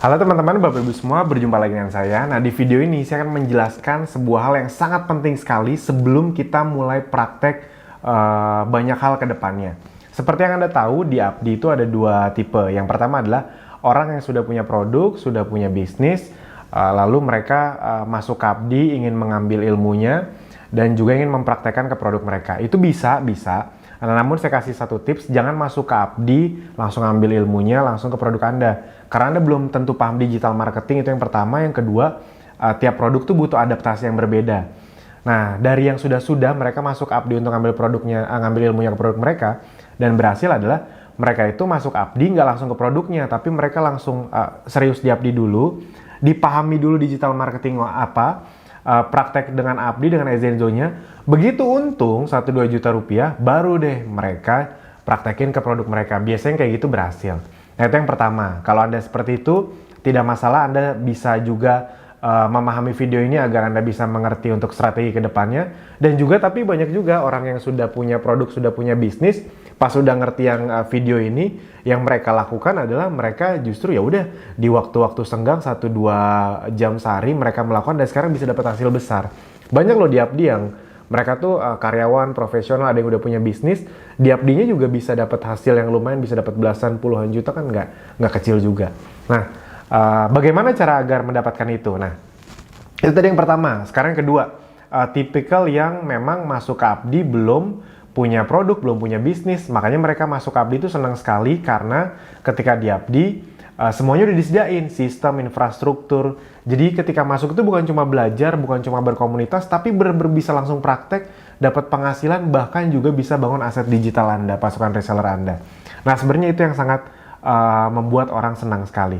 Halo teman-teman, Bapak Ibu semua, berjumpa lagi dengan saya. Nah, di video ini saya akan menjelaskan sebuah hal yang sangat penting sekali sebelum kita mulai praktek banyak hal ke depannya. Seperti yang Anda tahu, di Abdi itu ada dua tipe. Yang pertama adalah orang yang sudah punya produk, sudah punya bisnis, lalu mereka masuk ke Abdi, ingin mengambil ilmunya, dan juga ingin mempraktekkan ke produk mereka. Itu bisa. Nah, namun saya kasih satu tips, jangan masuk ke Abdi, langsung ambil ilmunya, langsung ke produk Anda. Karena Anda belum tentu paham digital marketing, itu yang pertama. Yang kedua, tiap produk tuh butuh adaptasi yang berbeda. Nah, dari yang sudah mereka masuk Abdi untuk ngambil produknya, ngambil ilmunya ke produk mereka, dan berhasil adalah mereka itu masuk Abdi nggak langsung ke produknya, tapi mereka langsung serius di Abdi dulu, dipahami dulu digital marketing apa, praktek dengan Abdi, dengan Ezenzo-nya. Begitu untung 1-2 juta rupiah, baru deh mereka praktekin ke produk mereka. Biasanya kayak gitu berhasil. Nah, itu yang pertama. Kalau Anda seperti itu, tidak masalah. Anda bisa juga memahami video ini agar Anda bisa mengerti untuk strategi ke depannya. Dan juga, tapi banyak juga orang yang sudah punya produk, sudah punya bisnis, pas sudah ngerti yang video ini, yang mereka lakukan adalah mereka justru ya udah di waktu-waktu senggang 1-2 jam sehari mereka melakukan dan sekarang bisa dapat hasil besar. Banyak loh di Abdi yang mereka tuh karyawan profesional, ada yang udah punya bisnis, di Abdinya juga bisa dapat hasil yang lumayan, bisa dapat belasan puluhan juta, kan nggak kecil juga. Nah, bagaimana cara agar mendapatkan itu? Nah, itu tadi yang pertama. Sekarang yang kedua, tipikal yang memang masuk ke Abdi belum punya produk, belum punya bisnis, makanya mereka masuk ke Abdi itu senang sekali karena ketika di Abdi semuanya udah disediain, sistem, infrastruktur. Jadi ketika masuk itu bukan cuma belajar, bukan cuma berkomunitas, tapi bisa langsung praktek, dapat penghasilan, bahkan juga bisa bangun aset digital Anda, pasukan reseller Anda. Nah, sebenarnya itu yang sangat membuat orang senang sekali.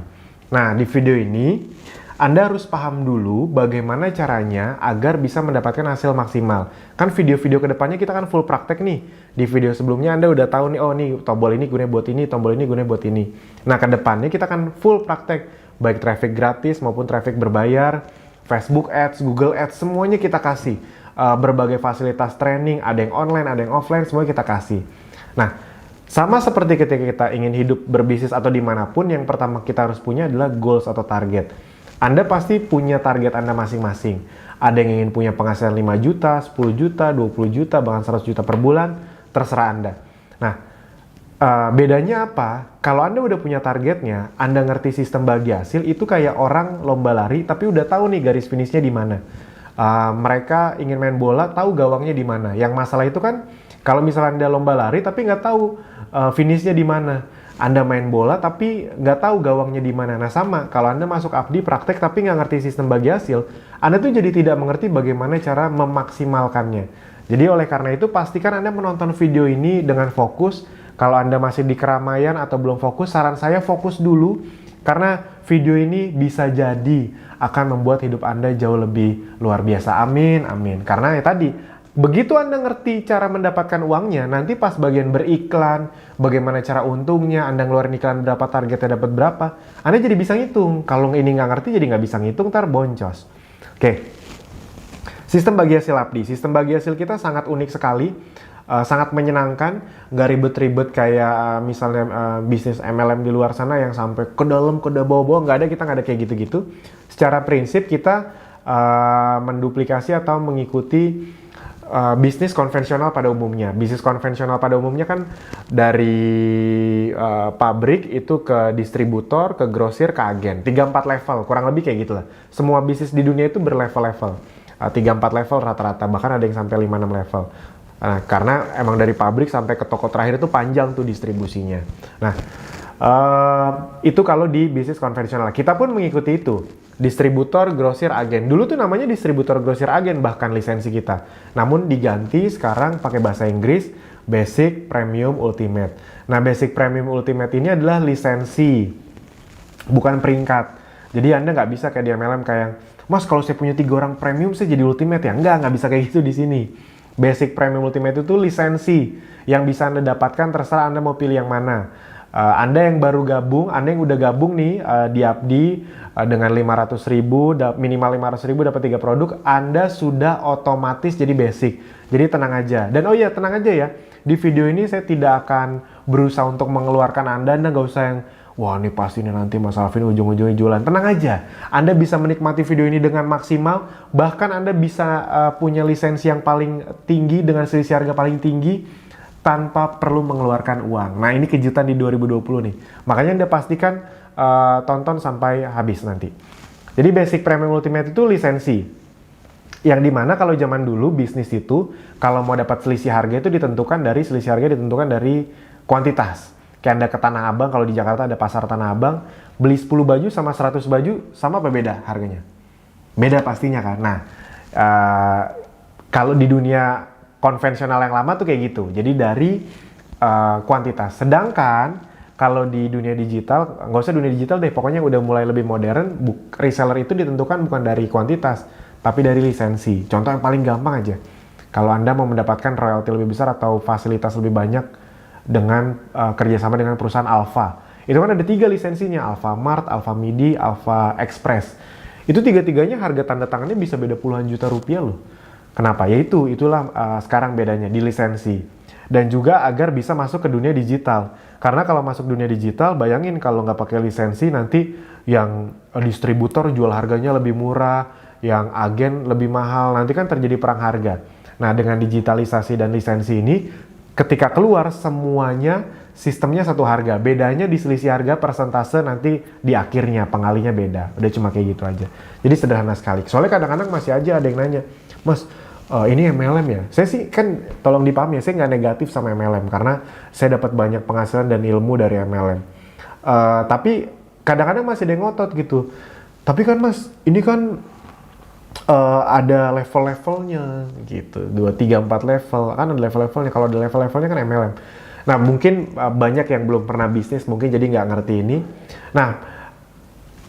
Nah, di video ini Anda harus paham dulu bagaimana caranya agar bisa mendapatkan hasil maksimal. Kan video-video kedepannya kita kan full praktek nih. Di video sebelumnya Anda udah tahu nih, oh nih tombol ini gunanya buat ini, tombol ini gunanya buat ini. Nah, kedepannya kita kan full praktek, baik traffic gratis maupun traffic berbayar, Facebook Ads, Google Ads, semuanya kita kasih. Berbagai fasilitas training, ada yang online, ada yang offline, semuanya kita kasih. Nah, sama seperti ketika kita ingin hidup berbisnis atau dimanapun, yang pertama kita harus punya adalah goals atau target. Anda pasti punya target Anda masing-masing. Ada yang ingin punya penghasilan 5 juta, 10 juta, 20 juta, bahkan 100 juta per bulan, terserah Anda. Nah, bedanya apa? Kalau Anda udah punya targetnya, Anda ngerti sistem bagi hasil, itu kayak orang lomba lari, tapi udah tahu nih garis finishnya di mana. Mereka ingin main bola, tahu gawangnya di mana. Yang masalah itu kan, kalau misalnya Anda lomba lari, tapi nggak tahu finishnya di mana. Anda main bola tapi nggak tahu gawangnya di mana. Nah, sama, kalau Anda masuk Abdi praktek tapi nggak ngerti sistem bagi hasil, Anda tuh jadi tidak mengerti bagaimana cara memaksimalkannya. Jadi oleh karena itu, pastikan Anda menonton video ini dengan fokus. Kalau Anda masih di keramaian atau belum fokus, saran saya fokus dulu. Karena video ini bisa jadi akan membuat hidup Anda jauh lebih luar biasa. Amin, amin. Karena ya tadi, begitu Anda ngerti cara mendapatkan uangnya, nanti pas bagian beriklan, bagaimana cara untungnya, Anda ngeluarin iklan berapa, targetnya dapat berapa, Anda jadi bisa ngitung. Kalau ini nggak ngerti, jadi nggak bisa ngitung, ntar boncos. Oke, sistem bagi hasil Abdi. Sistem bagi hasil kita sangat unik sekali, sangat menyenangkan, nggak ribet-ribet kayak misalnya bisnis MLM di luar sana yang sampai ke dalam, ke bawah-bawah, nggak ada, kita nggak ada kayak gitu-gitu. Secara prinsip kita menduplikasi atau mengikuti bisnis konvensional pada umumnya. Bisnis konvensional pada umumnya kan dari pabrik itu ke distributor, ke grosir, ke agen. 3-4 level, kurang lebih kayak gitu lah. Semua bisnis di dunia itu berlevel-level. 3-4 level rata-rata, bahkan ada yang sampai 5-6 level. Nah, karena emang dari pabrik sampai ke toko terakhir itu panjang tuh distribusinya. Nah, itu kalau di bisnis konvensional. Kita pun mengikuti itu. Distributor, grosir, agen. Dulu tuh namanya distributor, grosir, agen, bahkan lisensi kita. Namun diganti sekarang pakai bahasa Inggris, Basic, Premium, Ultimate. Nah, Basic, Premium, Ultimate ini adalah lisensi, bukan peringkat. Jadi Anda nggak bisa kayak di MLM kayak, Mas kalau saya punya 3 orang premium, saya jadi Ultimate ya? Nggak bisa kayak gitu di sini. Basic, Premium, Ultimate itu lisensi yang bisa Anda dapatkan, terserah Anda mau pilih yang mana. Anda yang baru gabung, Anda yang udah gabung nih di Abdi dengan 500.000, minimal 500.000 dapat 3 produk, Anda sudah otomatis jadi basic. Jadi tenang aja. Dan oh iya, tenang aja ya, di video ini saya tidak akan berusaha untuk mengeluarkan Anda nggak usah yang wah ini pasti nih nanti Mas Alvin ujung-ujungnya jualan. Tenang aja, Anda bisa menikmati video ini dengan maksimal, bahkan Anda bisa punya lisensi yang paling tinggi dengan selisih harga paling tinggi tanpa perlu mengeluarkan uang. Nah ini kejutan di 2020 nih, makanya Anda pastikan tonton sampai habis nanti. Jadi basic premium ultimate itu lisensi, yang dimana kalau zaman dulu bisnis itu kalau mau dapat selisih harga itu ditentukan dari kuantitas. Kayak Anda ke Tanah Abang, kalau di Jakarta ada pasar Tanah Abang, beli 10 baju sama 100 baju, sama apa beda harganya? Beda pastinya kan? Nah, kalau di dunia konvensional yang lama tuh kayak gitu. Jadi dari kuantitas. Sedangkan kalau di dunia digital, nggak usah dunia digital deh, pokoknya udah mulai lebih modern, reseller itu ditentukan bukan dari kuantitas, tapi dari lisensi. Contoh yang paling gampang aja. Kalau Anda mau mendapatkan royalti lebih besar atau fasilitas lebih banyak, dengan kerjasama dengan perusahaan Alfa. Itu kan ada 3 lisensinya, Alfamart, Alfamidi, Alfa Express. Itu 3-tiganya harga tanda tangannya bisa beda puluhan juta rupiah loh. Kenapa? Ya itulah sekarang bedanya di lisensi. Dan juga agar bisa masuk ke dunia digital. Karena kalau masuk dunia digital, bayangin kalau nggak pakai lisensi nanti yang distributor jual harganya lebih murah, yang agen lebih mahal, nanti kan terjadi perang harga. Nah dengan digitalisasi dan lisensi ini, ketika keluar semuanya sistemnya satu harga, bedanya di selisih harga persentase nanti di akhirnya pengalinya beda, udah cuma kayak gitu aja. Jadi sederhana sekali. Soalnya kadang-kadang masih aja ada yang nanya, Mas ini MLM ya? Saya sih kan tolong dipahami ya, saya nggak negatif sama MLM karena saya dapat banyak penghasilan dan ilmu dari MLM. Tapi kadang-kadang masih ada yang ngotot gitu. Tapi kan Mas, ini kan ada level-levelnya gitu, 2, 3, 4 level, kan ada level-levelnya. Kalau ada level-levelnya kan MLM. Nah mungkin banyak yang belum pernah bisnis mungkin jadi nggak ngerti ini. Nah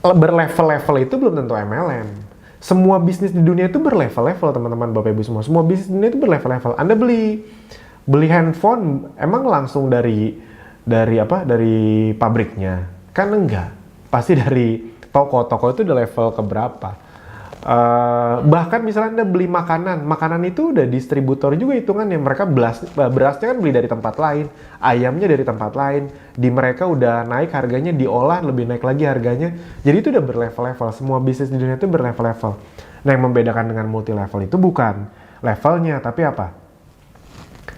berlevel-level itu belum tentu MLM. Semua bisnis di dunia itu berlevel-level teman-teman, Bapak Ibu semua. Semua bisnis di dunia itu berlevel-level. Anda beli handphone emang langsung dari pabriknya? Kan enggak. Pasti dari toko itu udah level keberapa. Bahkan misalnya Anda beli makanan itu udah distributor juga hitungannya. Mereka berasnya kan beli dari tempat lain, ayamnya dari tempat lain, di mereka udah naik harganya, diolah lebih naik lagi harganya. Jadi itu udah berlevel-level. Semua bisnis di dunia itu berlevel-level. Nah yang membedakan dengan multi level itu bukan levelnya, tapi apa?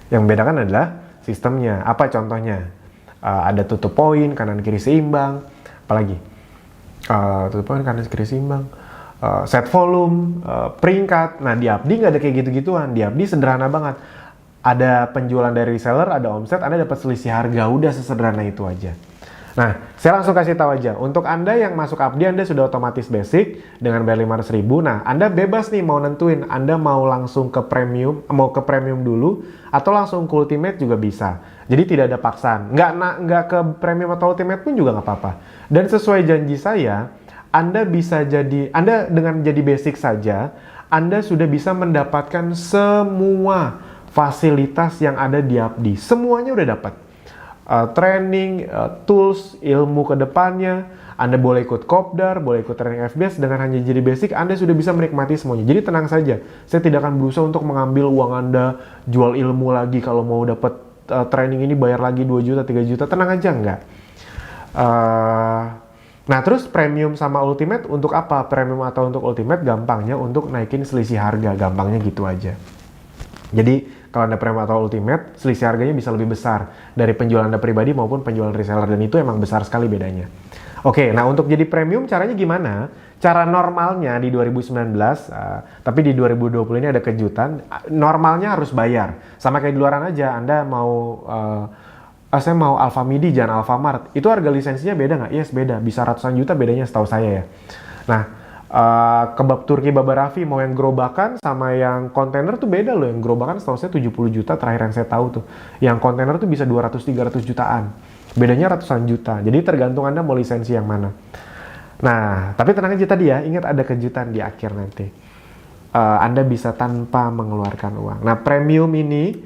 Yang membedakan adalah sistemnya. Apa contohnya? Ada tutup poin, kanan kiri seimbang, apalagi tutup poin, kanan kiri seimbang, set volume, peringkat. Nah di Abdi nggak ada kayak gitu-gituan. Di Abdi sederhana banget. Ada penjualan dari reseller, ada omset, Anda dapat selisih harga. Udah sesederhana itu aja. Nah, saya langsung kasih tahu aja. Untuk Anda yang masuk Abdi, Anda sudah otomatis basic dengan bayar 500.000. Nah, Anda bebas nih mau nentuin. Anda mau langsung ke premium, mau ke premium dulu, atau langsung ke ultimate juga bisa. Jadi tidak ada paksaan. Nggak ke premium atau ultimate pun juga nggak apa-apa. Dan sesuai janji saya, Anda dengan jadi basic saja, Anda sudah bisa mendapatkan semua fasilitas yang ada di Abdi. Semuanya udah dapat. Training, tools, ilmu ke depannya. Anda boleh ikut kopdar, boleh ikut training FBS. Dengan hanya jadi basic, Anda sudah bisa menikmati semuanya. Jadi tenang saja, saya tidak akan berusaha untuk mengambil uang Anda, jual ilmu lagi. Kalau mau dapat training ini bayar lagi 2 juta, 3 juta, tenang aja, enggak. Nah terus premium sama ultimate untuk apa? Premium atau untuk ultimate gampangnya untuk naikin selisih harga, gampangnya gitu aja. Jadi kalau Anda premium atau ultimate, selisih harganya bisa lebih besar dari penjualan Anda pribadi maupun penjualan reseller, dan itu emang besar sekali bedanya. Oke, nah untuk jadi premium caranya gimana? Cara normalnya di 2019, tapi di 2020 ini ada kejutan, normalnya harus bayar. Sama kayak di luaran aja, Anda mau, saya mau Alfamidi jangan Alfamart, itu harga lisensinya beda nggak? Yes, beda, bisa ratusan juta bedanya setahu saya ya. Nah, kebab Turki Baba Raffi mau yang gerobakan sama yang kontainer tuh beda loh. Yang gerobakan setahu saya 70 juta terakhir yang saya tahu tuh. Yang kontainer tuh bisa 200-300 jutaan. Bedanya ratusan juta. Jadi tergantung Anda mau lisensi yang mana. Nah, tapi tenang aja tadi ya, ingat ada kejutan di akhir nanti. Anda bisa tanpa mengeluarkan uang. Nah, premium ini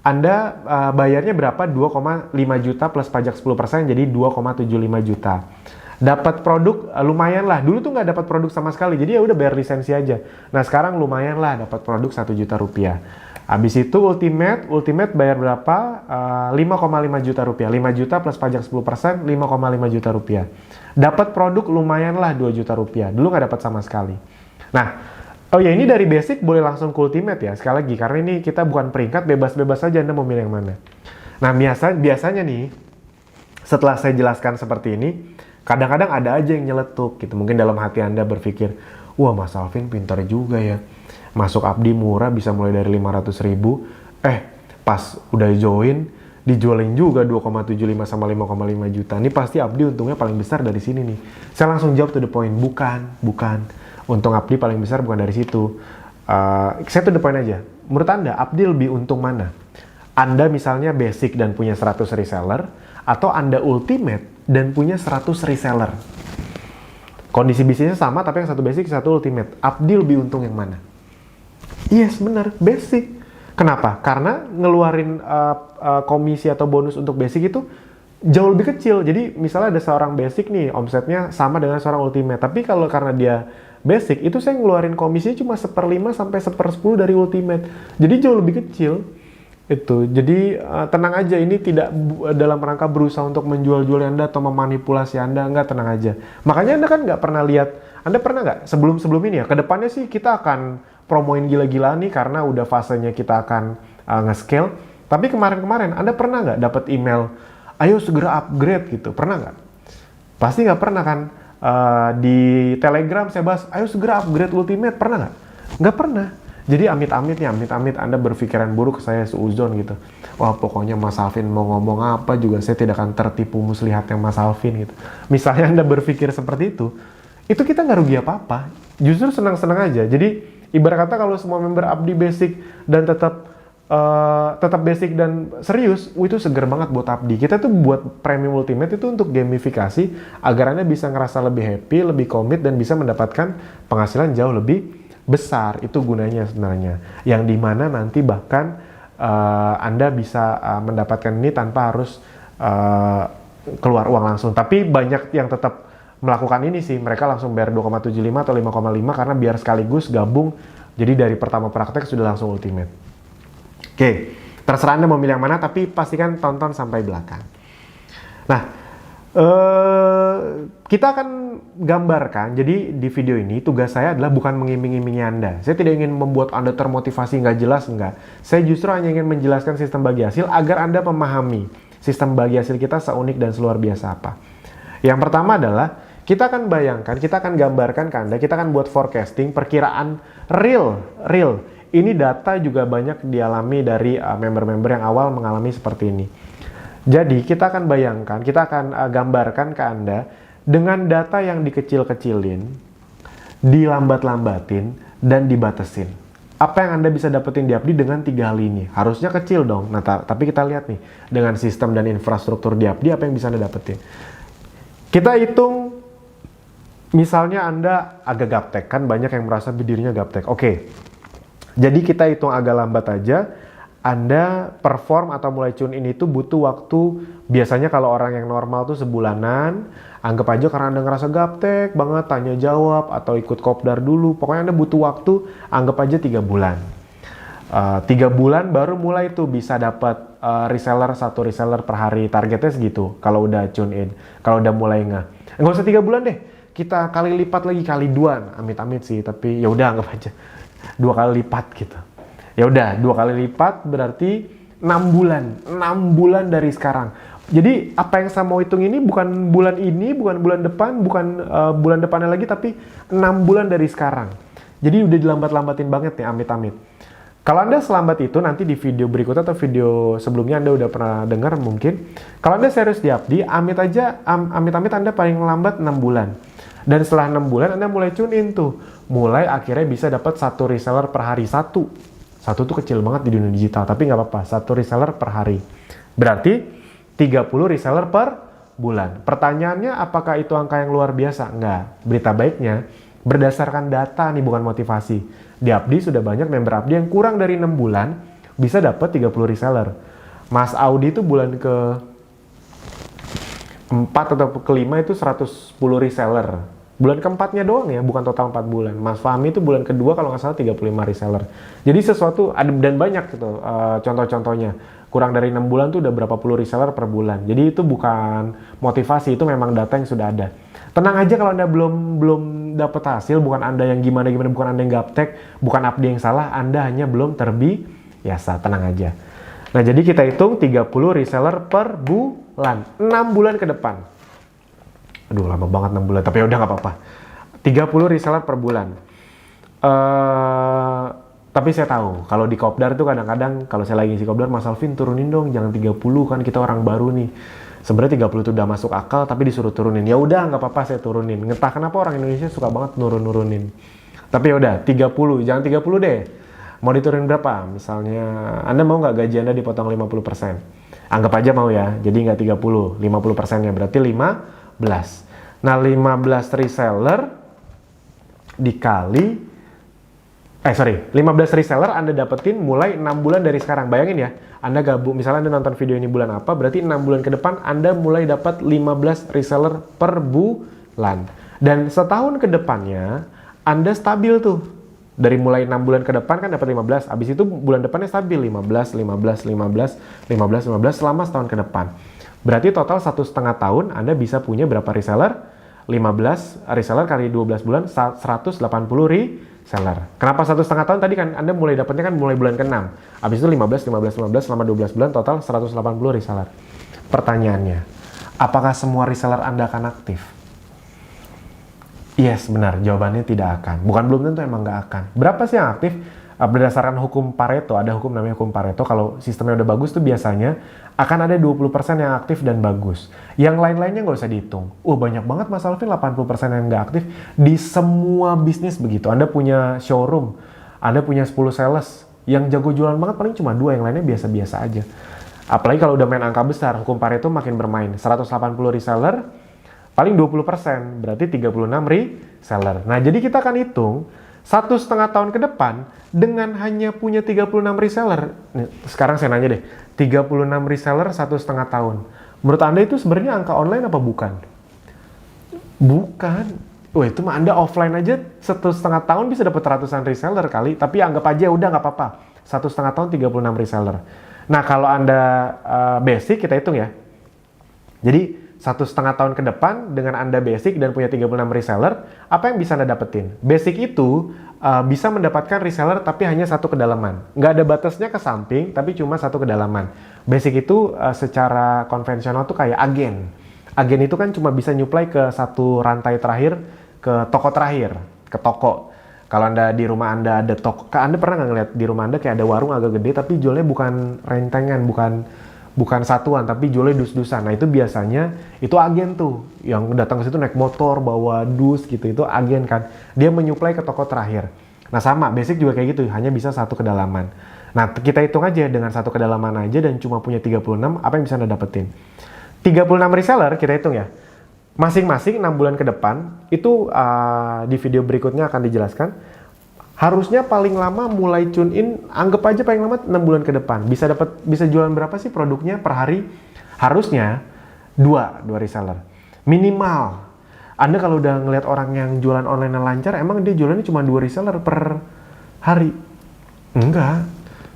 Anda bayarnya berapa? 2,5 juta plus pajak 10%, jadi 2,75 juta. Dapat produk lumayan lah. Dulu tuh nggak dapat produk sama sekali, jadi ya udah bayar lisensi aja. Nah sekarang lumayan lah dapat produk 1 juta rupiah. Habis itu Ultimate bayar berapa? 5,5 juta rupiah. 5 juta plus pajak 10%, 5,5 juta rupiah. Dapat produk lumayan lah 2 juta rupiah. Dulu nggak dapat sama sekali. Nah, oh ya, ini dari basic boleh langsung ke Ultimate ya. Sekali lagi, karena ini kita bukan peringkat, bebas-bebas saja Anda mau milih yang mana. Nah, biasanya nih, setelah saya jelaskan seperti ini, kadang-kadang ada aja yang nyeletuk gitu. Mungkin dalam hati Anda berpikir, wah Mas Alvin pintar juga ya. Masuk Abdi murah bisa mulai dari 500.000. Pas udah join, dijualin juga 2,75 sama 5,5 juta. Ini pasti Abdi untungnya paling besar dari sini nih. Saya langsung jawab to the point, bukan. Untung Abdi paling besar bukan dari situ. Saya to the point aja. Menurut Anda, Abdi lebih untung mana? Anda misalnya basic dan punya 100 reseller, atau Anda ultimate dan punya 100 reseller. Kondisi bisnisnya sama, tapi yang satu basic, satu ultimate. Abdi lebih untung yang mana? Yes, benar, basic. Kenapa? Karena ngeluarin komisi atau bonus untuk basic itu jauh lebih kecil. Jadi misalnya ada seorang basic nih, omsetnya sama dengan seorang ultimate. Tapi kalau karena dia basic, itu saya ngeluarin komisinya cuma 1/5 sampai 1/10 dari ultimate. Jadi jauh lebih kecil. Itu. Jadi tenang aja, ini tidak dalam rangka berusaha untuk menjual-jual Anda atau memanipulasi Anda. Enggak, tenang aja. Makanya Anda kan nggak pernah lihat, Anda pernah nggak sebelum ini ya, kedepannya sih kita akan promoin gila-gilaan nih karena udah fasenya kita akan nge-scale. Tapi kemarin-kemarin Anda pernah nggak dapat email, ayo segera upgrade gitu? Pernah nggak? Pasti nggak pernah kan? Di Telegram saya bahas, ayo segera upgrade Ultimate, pernah nggak? Nggak pernah. Jadi amit-amit Anda berpikiran buruk, saya seuzon gitu. Wah pokoknya Mas Alvin mau ngomong apa juga saya tidak akan tertipu muslihatnya Mas Alvin gitu. Misalnya Anda berpikir seperti itu kita nggak rugi apa-apa. Justru senang-senang aja. Jadi ibarat kata kalau semua member Abdi basic dan tetap basic dan serius, itu seger banget buat Abdi. Kita tuh buat Premium Ultimate itu untuk gamifikasi agar Anda bisa ngerasa lebih happy, lebih komit, dan bisa mendapatkan penghasilan jauh lebih besar. Itu gunanya sebenarnya. Yang dimana nanti bahkan Anda bisa mendapatkan ini tanpa harus keluar uang langsung. Tapi banyak yang tetap melakukan ini sih, mereka langsung bayar 2,75 atau 5,5 karena biar sekaligus gabung, jadi dari pertama praktek sudah langsung ultimate. Oke, terserah Anda mau milih yang mana, tapi pastikan tonton sampai belakang. Nah, kita akan gambarkan, jadi di video ini tugas saya adalah bukan mengiming-imingi Anda. Saya tidak ingin membuat Anda termotivasi nggak jelas, enggak. Saya justru hanya ingin menjelaskan sistem bagi hasil agar Anda memahami sistem bagi hasil kita seunik dan seluar biasa apa. Yang pertama adalah, kita akan bayangkan, kita akan gambarkan ke Anda, kita akan buat forecasting, perkiraan real. Ini data juga banyak dialami dari member-member yang awal mengalami seperti ini. Jadi kita akan bayangkan, kita akan gambarkan ke Anda dengan data yang dikecil-kecilin, dilambat-lambatin, dan dibatasin. Apa yang Anda bisa dapetin di Abdi dengan 3 hal ini? Harusnya kecil dong. Nah, tapi kita lihat nih, dengan sistem dan infrastruktur di Abdi, apa yang bisa Anda dapetin? Kita hitung, misalnya Anda agak gaptek, kan banyak yang merasa dirinya gaptek. Oke, jadi kita hitung agak lambat aja. Anda perform atau mulai tune in itu butuh waktu, biasanya kalau orang yang normal tuh sebulanan. Anggap aja karena Anda ngerasa gaptek banget, tanya jawab atau ikut kopdar dulu. Pokoknya Anda butuh waktu, anggap aja 3 bulan. 3 bulan baru mulai tuh bisa dapat satu reseller per hari. Targetnya segitu kalau udah tune in, kalau udah mulai nggak usah 3 bulan deh, kita kali lipat lagi, kali 2. Amit-amit sih, tapi ya udah anggap aja 2 kali lipat gitu. Ya udah 2 kali lipat berarti 6 bulan dari sekarang. Jadi apa yang saya mau hitung ini bukan bulan ini, bukan bulan depan, bukan bulan depannya lagi, tapi 6 bulan dari sekarang. Jadi udah dilambat-lambatin banget nih, amit-amit. Kalau Anda selambat itu, nanti di video berikutnya atau video sebelumnya Anda udah pernah dengar mungkin. Kalau Anda serius di Abdi, amit-amit Anda paling lambat 6 bulan. Dan setelah 6 bulan Anda mulai tune in tuh. Mulai akhirnya bisa dapat 1 reseller per hari. Satu tuh kecil banget di dunia digital, tapi nggak apa-apa. 1 reseller per hari. Berarti 30 reseller per bulan. Pertanyaannya, apakah itu angka yang luar biasa? Enggak. Berita baiknya, berdasarkan data nih, bukan motivasi. Di Abdi sudah banyak member Abdi yang kurang dari 6 bulan bisa dapat 30 reseller. Mas Audi itu bulan ke 4 atau ke 5 itu 110 reseller. Bulan keempatnya doang ya, bukan total 4 bulan. Mas Fahmi itu bulan kedua kalau nggak salah 35 reseller. Jadi sesuatu, ada dan banyak gitu contoh-contohnya. Kurang dari 6 bulan tuh udah berapa puluh reseller per bulan. Jadi itu bukan motivasi, itu memang data yang sudah ada. Tenang aja kalau Anda belum dapat hasil, bukan Anda yang gimana-gimana, bukan Anda yang gaptek, bukan Abdi yang salah, Anda hanya belum terbiasa, tenang aja. Nah, jadi kita hitung 30 reseller per bulan, 6 bulan ke depan. Aduh, lama banget 6 bulan, tapi ya udah nggak apa-apa. 30 reseller per bulan. Tapi saya tahu, kalau di Kopdar tuh kadang-kadang, kalau saya lagi ngisi Kopdar, Mas Alvin turunin dong, jangan 30, kan kita orang baru nih. Sebenarnya 30 itu udah masuk akal, tapi disuruh turunin. Ya udah, nggak apa-apa saya turunin. Entah kenapa orang Indonesia suka banget nurunin. Tapi ya udah, 30, jangan 30 deh. Mau diturunin berapa? Misalnya, Anda mau nggak gaji Anda dipotong 50%? Anggap aja mau ya, jadi nggak 30, 50%-nya berarti 15. Nah, 15 reseller dikali 15 reseller Anda dapetin mulai 6 bulan dari sekarang. Bayangin ya, Anda gabung, misalnya Anda nonton video ini bulan apa, berarti 6 bulan ke depan Anda mulai dapat 15 reseller per bulan. Dan setahun ke depannya, Anda stabil tuh. Dari mulai 6 bulan ke depan kan dapat 15, habis itu bulan depannya stabil 15 selama setahun ke depan. Berarti total 1,5 tahun Anda bisa punya berapa reseller? 15 reseller kali 12 bulan, 180 reseller. Kenapa 1,5 tahun? Tadi kan Anda mulai dapatnya kan mulai bulan ke-6. Habis itu 15 selama 12 bulan, total 180 reseller. Pertanyaannya, apakah semua reseller Anda akan aktif? Yes, benar. Jawabannya tidak akan. Bukan belum tentu, emang nggak akan. Berapa sih yang aktif? Berdasarkan hukum Pareto, ada hukum namanya hukum Pareto, kalau sistemnya udah bagus tuh biasanya akan ada 20% yang aktif dan bagus. Yang lain-lainnya nggak usah dihitung. Banyak banget Mas Alvin, 80% yang nggak aktif. Di semua bisnis begitu. Anda punya showroom, Anda punya 10 sales, yang jago jualan banget paling cuma 2, yang lainnya biasa-biasa aja. Apalagi kalau udah main angka besar, hukum Pareto makin bermain. 180 reseller, paling 20%, berarti 36 reseller. Nah, jadi kita akan hitung 1,5 tahun ke depan dengan hanya punya 36 reseller. Nih, sekarang saya nanya deh, 36 reseller 1,5 tahun. Menurut Anda itu sebenarnya angka online apa bukan? Bukan. Itu mah Anda offline aja 1,5 tahun bisa dapat ratusan reseller kali. Tapi anggap aja udah nggak apa-apa. 1,5 tahun 36 reseller. Nah, kalau Anda basic, kita hitung ya. Jadi 1,5 tahun ke depan dengan Anda basic dan punya 36 reseller, apa yang bisa Anda dapetin? Basic itu bisa mendapatkan reseller tapi hanya satu kedalaman. Nggak ada batasnya ke samping, tapi cuma satu kedalaman. Basic itu secara konvensional tuh kayak agen. Agen itu kan cuma bisa nyuplai ke satu rantai terakhir, ke toko terakhir, ke toko. Kalau Anda di rumah Anda ada toko, Anda pernah nggak ngeliat di rumah Anda kayak ada warung agak gede tapi jualnya bukan rentengan, bukan satuan, tapi jualnya dus-dusan. Nah, itu biasanya, itu agen tuh. Yang datang ke situ naik motor, bawa dus gitu. Itu agen kan. Dia menyuplai ke toko terakhir. Nah, sama. Basic juga kayak gitu. Hanya bisa satu kedalaman. Nah, kita hitung aja dengan satu kedalaman aja dan cuma punya 36, apa yang bisa Anda dapetin? 36 reseller, kita hitung ya. Masing-masing 6 bulan ke depan, itu di video berikutnya akan dijelaskan. Harusnya paling lama mulai tune in, anggap aja paling lama 6 bulan ke depan. Bisa jualan berapa sih produknya per hari? Harusnya 2 reseller. Minimal. Anda kalau udah ngelihat orang yang jualan online yang lancar, emang dia jualannya cuma 2 reseller per hari? Enggak.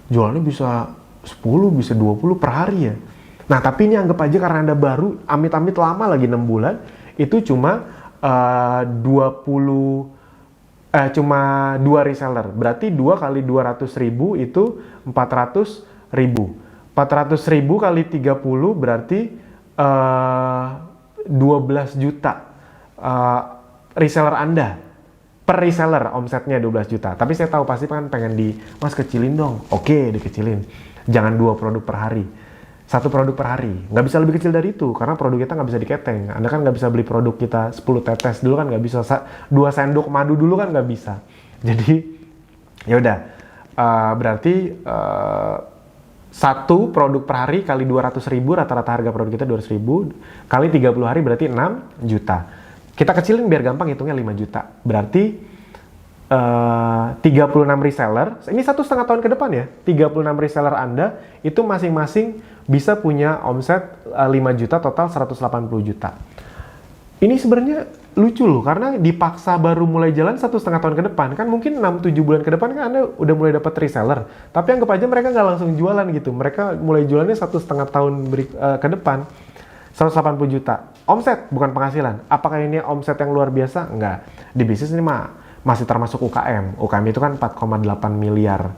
Jualannya bisa 10, bisa 20 per hari ya. Nah, tapi ini anggap aja karena Anda baru, amit-amit lama lagi 6 bulan, itu cuma 2 reseller. Berarti 2 kali 200.000 itu 400.000. 400.000 kali 30 berarti 12 juta reseller Anda. Per reseller omsetnya 12 juta. Tapi saya tahu pasti kan pengen Mas kecilin dong. Oke, dikecilin. Jangan 2 produk per hari. 1 produk per hari. Nggak bisa lebih kecil dari itu, karena produk kita nggak bisa diketeng. Anda kan nggak bisa beli produk kita 10 tetes dulu kan nggak bisa. 2 sendok madu dulu kan nggak bisa. Jadi, ya udah. Berarti 1 produk per hari kali 200.000, rata-rata harga produk kita 200.000, kali 30 hari berarti 6 juta. Kita kecilin biar gampang hitungnya 5 juta. Berarti 36 reseller, ini 1,5 tahun ke depan ya, 36 reseller Anda itu masing-masing bisa punya omset 5 juta, total 180 juta. Ini sebenarnya lucu loh, karena dipaksa baru mulai jalan 1,5 tahun ke depan. Kan mungkin 6-7 bulan ke depan kan Anda udah mulai dapat reseller. Tapi anggap aja mereka nggak langsung jualan gitu. Mereka mulai jualannya 1,5 tahun ke depan. 180 juta. Omset, bukan penghasilan. Apakah ini omset yang luar biasa? Enggak. Di bisnis ini masih termasuk UKM. UKM itu kan 4,8 miliar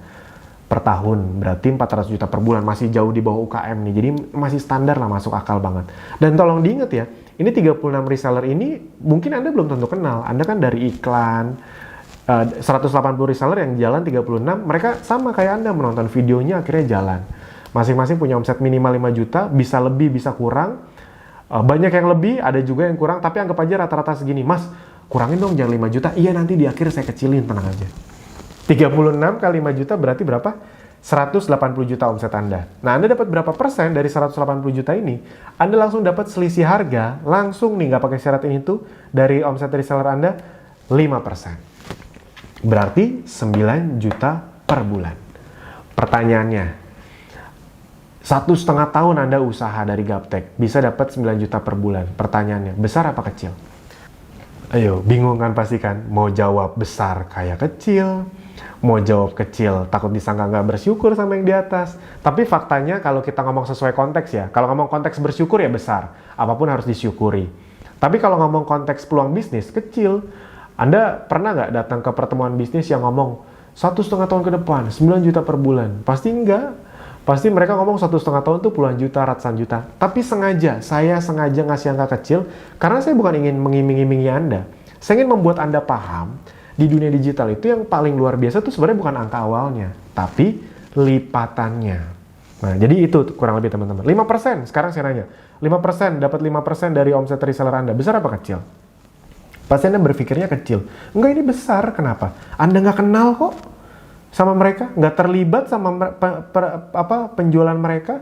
per tahun, berarti 400 juta per bulan, masih jauh di bawah UKM nih, jadi masih standar lah, masuk akal banget. Dan tolong diingat ya, ini 36 reseller ini mungkin Anda belum tentu kenal, Anda kan dari iklan, 180 reseller yang jalan 36, mereka sama kayak Anda menonton videonya akhirnya jalan. Masing-masing punya omset minimal 5 juta, bisa lebih, bisa kurang, banyak yang lebih, ada juga yang kurang, tapi anggap aja rata-rata segini, Mas, kurangin dong jangan 5 juta, iya nanti di akhir saya kecilin, tenang aja. 36 kali 5 juta berarti berapa? 180 juta omset Anda. Nah, Anda dapat berapa persen dari 180 juta ini? Anda langsung dapat selisih harga, langsung nih, nggak pakai syarat ini tuh, dari omset reseller Anda, 5%. Berarti 9 juta per bulan. Pertanyaannya, 1,5 tahun Anda usaha dari Gaptek, bisa dapat 9 juta per bulan. Pertanyaannya, besar apa kecil? Ayo, bingung kan pasti kan? Mau jawab besar kayak kecil, mau jawab kecil takut disangka nggak bersyukur sama yang di atas. Tapi faktanya kalau kita ngomong sesuai konteks ya, kalau ngomong konteks bersyukur ya besar, apapun harus disyukuri. Tapi kalau ngomong konteks peluang bisnis kecil, Anda pernah nggak datang ke pertemuan bisnis yang ngomong 1,5 tahun ke depan 9 juta per bulan? Pasti enggak. Pasti mereka ngomong 1,5 tahun tuh puluhan juta, ratusan juta. Tapi saya sengaja ngasih angka kecil karena saya bukan ingin mengiming-imingi Anda. Saya ingin membuat Anda paham di dunia digital itu yang paling luar biasa tuh sebenarnya bukan angka awalnya, tapi lipatannya. Nah, jadi itu kurang lebih teman-teman. 5%, sekarang saya nanya. 5%, dapat 5% dari omset reseller Anda. Besar apa kecil? Pasti Anda berpikirnya kecil. Enggak, ini besar. Kenapa? Anda nggak kenal kok sama mereka, nggak terlibat sama penjualan mereka,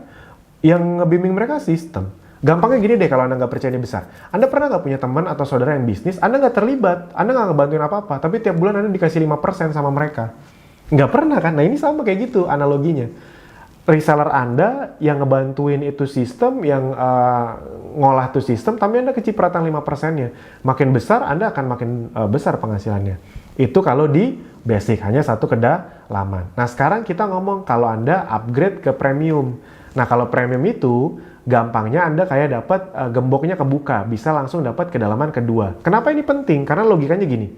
yang ngebimbing mereka sistem. Gampangnya gini deh, kalau Anda nggak percaya ini besar. Anda pernah nggak punya teman atau saudara yang bisnis, Anda nggak terlibat, Anda nggak ngebantuin apa-apa, tapi tiap bulan Anda dikasih 5% sama mereka? Nggak pernah kan? Nah, ini sama kayak gitu analoginya. Reseller Anda yang ngebantuin itu sistem, yang ngolah itu sistem, tapi Anda kecipratan 5%-nya. Makin besar, Anda akan makin besar penghasilannya. Itu kalau di basic, hanya satu kedalaman. Nah, sekarang kita ngomong kalau Anda upgrade ke premium. Nah, kalau premium itu, gampangnya Anda kayak dapat gemboknya kebuka, bisa langsung dapat kedalaman kedua. Kenapa ini penting? Karena logikanya gini,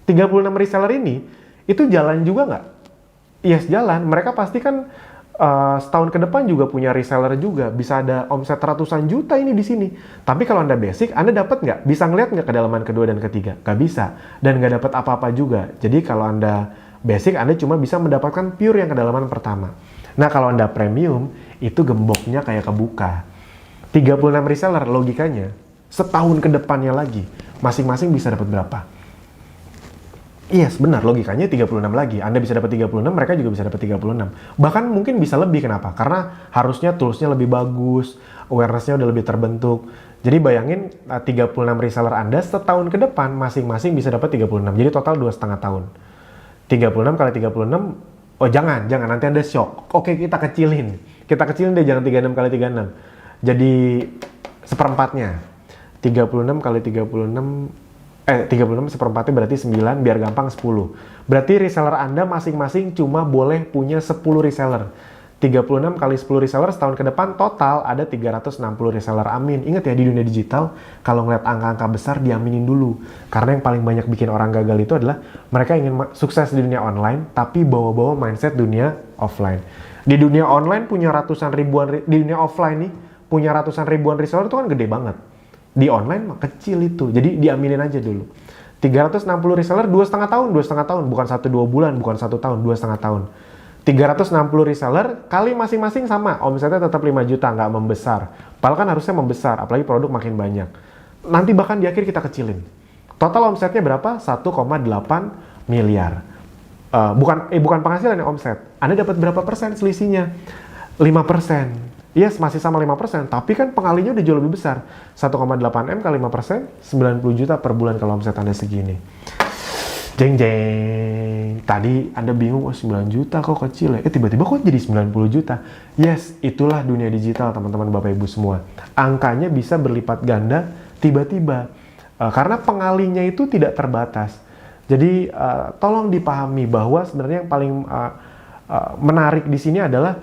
36 reseller ini, itu jalan juga nggak? Yes, jalan. Mereka pasti kan setahun ke depan juga punya reseller juga, bisa ada omset ratusan juta ini di sini. Tapi kalau Anda basic, Anda dapat nggak? Bisa ngeliat nggak kedalaman kedua dan ketiga? Nggak bisa. Dan nggak dapat apa-apa juga. Jadi kalau Anda basic, Anda cuma bisa mendapatkan pure yang kedalaman pertama. Nah, kalau Anda premium, itu gemboknya kayak kebuka. 36 reseller, logikanya, setahun ke depannya lagi, masing-masing bisa dapat berapa? Yes, benar, logikanya 36 lagi. Anda bisa dapat 36, mereka juga bisa dapat 36. Bahkan mungkin bisa lebih, kenapa? Karena harusnya toolsnya lebih bagus, awareness-nya udah lebih terbentuk. Jadi bayangin 36 reseller Anda setahun ke depan masing-masing bisa dapat 36. Jadi total 2,5 tahun. 36 kali 36, oh jangan, nanti Anda shock. Oke, kita kecilin. Kita kecilin deh, jangan 36 kali 36. Jadi seperempatnya. 36 kali 36 seperempatnya berarti 9, biar gampang 10. Berarti reseller Anda masing-masing cuma boleh punya 10 reseller. 36 kali 10 reseller setahun ke depan total ada 360 reseller. Amin. Ingat ya, di dunia digital kalau ngeliat angka-angka besar diaminin dulu. Karena yang paling banyak bikin orang gagal itu adalah mereka ingin sukses di dunia online tapi bawa-bawa mindset dunia offline. Di dunia online punya ratusan ribuan, di dunia offline nih punya ratusan ribuan reseller itu kan gede banget. Di online mah kecil itu, jadi diaminin aja dulu. 360 reseller 2,5 tahun, bukan 1-2 bulan, bukan 1 tahun, 2,5 tahun. 360 reseller kali masing-masing sama, omsetnya tetap 5 juta, nggak membesar. Padahal kan harusnya membesar, apalagi produk makin banyak. Nanti bahkan di akhir kita kecilin. Total omsetnya berapa? 1,8 miliar. Bukan penghasilan yang omset. Anda dapat berapa persen selisihnya? 5%. Yes, masih sama 5%, tapi kan pengalinya udah jauh lebih besar. 1,8M kali 5%, 90 juta per bulan kalau omset Anda segini. Jeng jeng. Tadi Anda bingung, 9 juta kok kecil ya? Tiba-tiba kok jadi 90 juta? Yes, itulah dunia digital teman-teman Bapak Ibu semua. Angkanya bisa berlipat ganda tiba-tiba. Karena pengalinya itu tidak terbatas. Jadi tolong dipahami bahwa sebenarnya yang paling menarik di sini adalah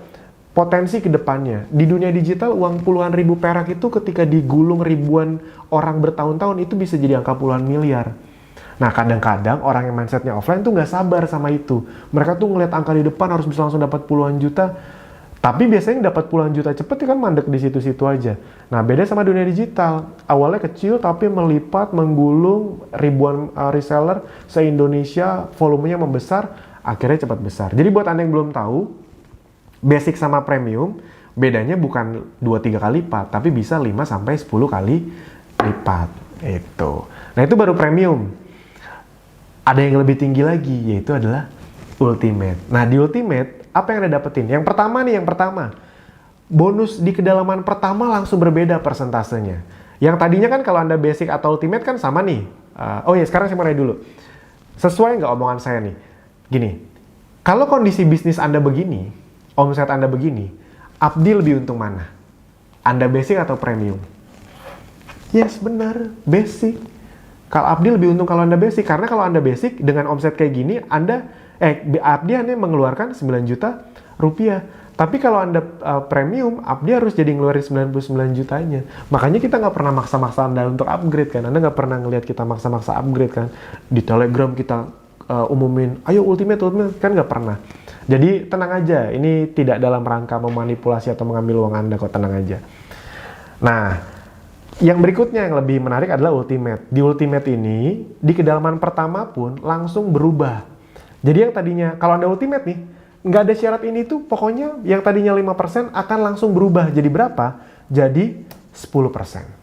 potensi ke depannya. Di dunia digital, uang puluhan ribu perak itu ketika digulung ribuan orang bertahun-tahun itu bisa jadi angka puluhan miliar. Nah, kadang-kadang orang yang mindsetnya offline tuh nggak sabar sama itu. Mereka tuh ngeliat angka di depan harus bisa langsung dapat puluhan juta. Tapi biasanya yang dapat puluhan juta cepet kan mandek di situ-situ aja. Nah, beda sama dunia digital. Awalnya kecil tapi melipat, menggulung ribuan reseller se-Indonesia, volumenya membesar, akhirnya cepat besar. Jadi buat Anda yang belum tahu, basic sama premium bedanya bukan 2-3 kali lipat, tapi bisa 5-10 kali lipat. Itu. Nah, itu baru premium. Ada yang lebih tinggi lagi, yaitu adalah ultimate. Nah, di ultimate, apa yang Anda dapetin? Yang pertama, bonus di kedalaman pertama langsung berbeda persentasenya. Yang tadinya kan kalau Anda basic atau ultimate kan sama nih. Sekarang saya mau nanya dulu. Sesuai nggak omongan saya nih? Gini, kalau kondisi bisnis Anda begini, omset Anda begini, Abdi lebih untung mana? Anda basic atau premium? Yes, benar, basic. Kalau Abdi lebih untung kalau Anda basic, karena kalau Anda basic dengan omset kayak gini, Abdi hanya mengeluarkan 9 juta rupiah. Tapi kalau Anda premium, Abdi harus jadi ngeluarin 99 jutanya. Makanya kita nggak pernah maksa-maksa Anda untuk upgrade kan. Anda nggak pernah ngelihat kita maksa-maksa upgrade kan. Di Telegram kita umumin, ayo ultimate, kan nggak pernah. Jadi tenang aja, ini tidak dalam rangka memanipulasi atau mengambil uang Anda kok, tenang aja. Nah, yang berikutnya yang lebih menarik adalah ultimate. Di ultimate ini, di kedalaman pertama pun langsung berubah. Jadi yang tadinya, kalau Anda ultimate nih, nggak ada syarat ini tuh, pokoknya yang tadinya 5% akan langsung berubah. Jadi berapa? Jadi 10%.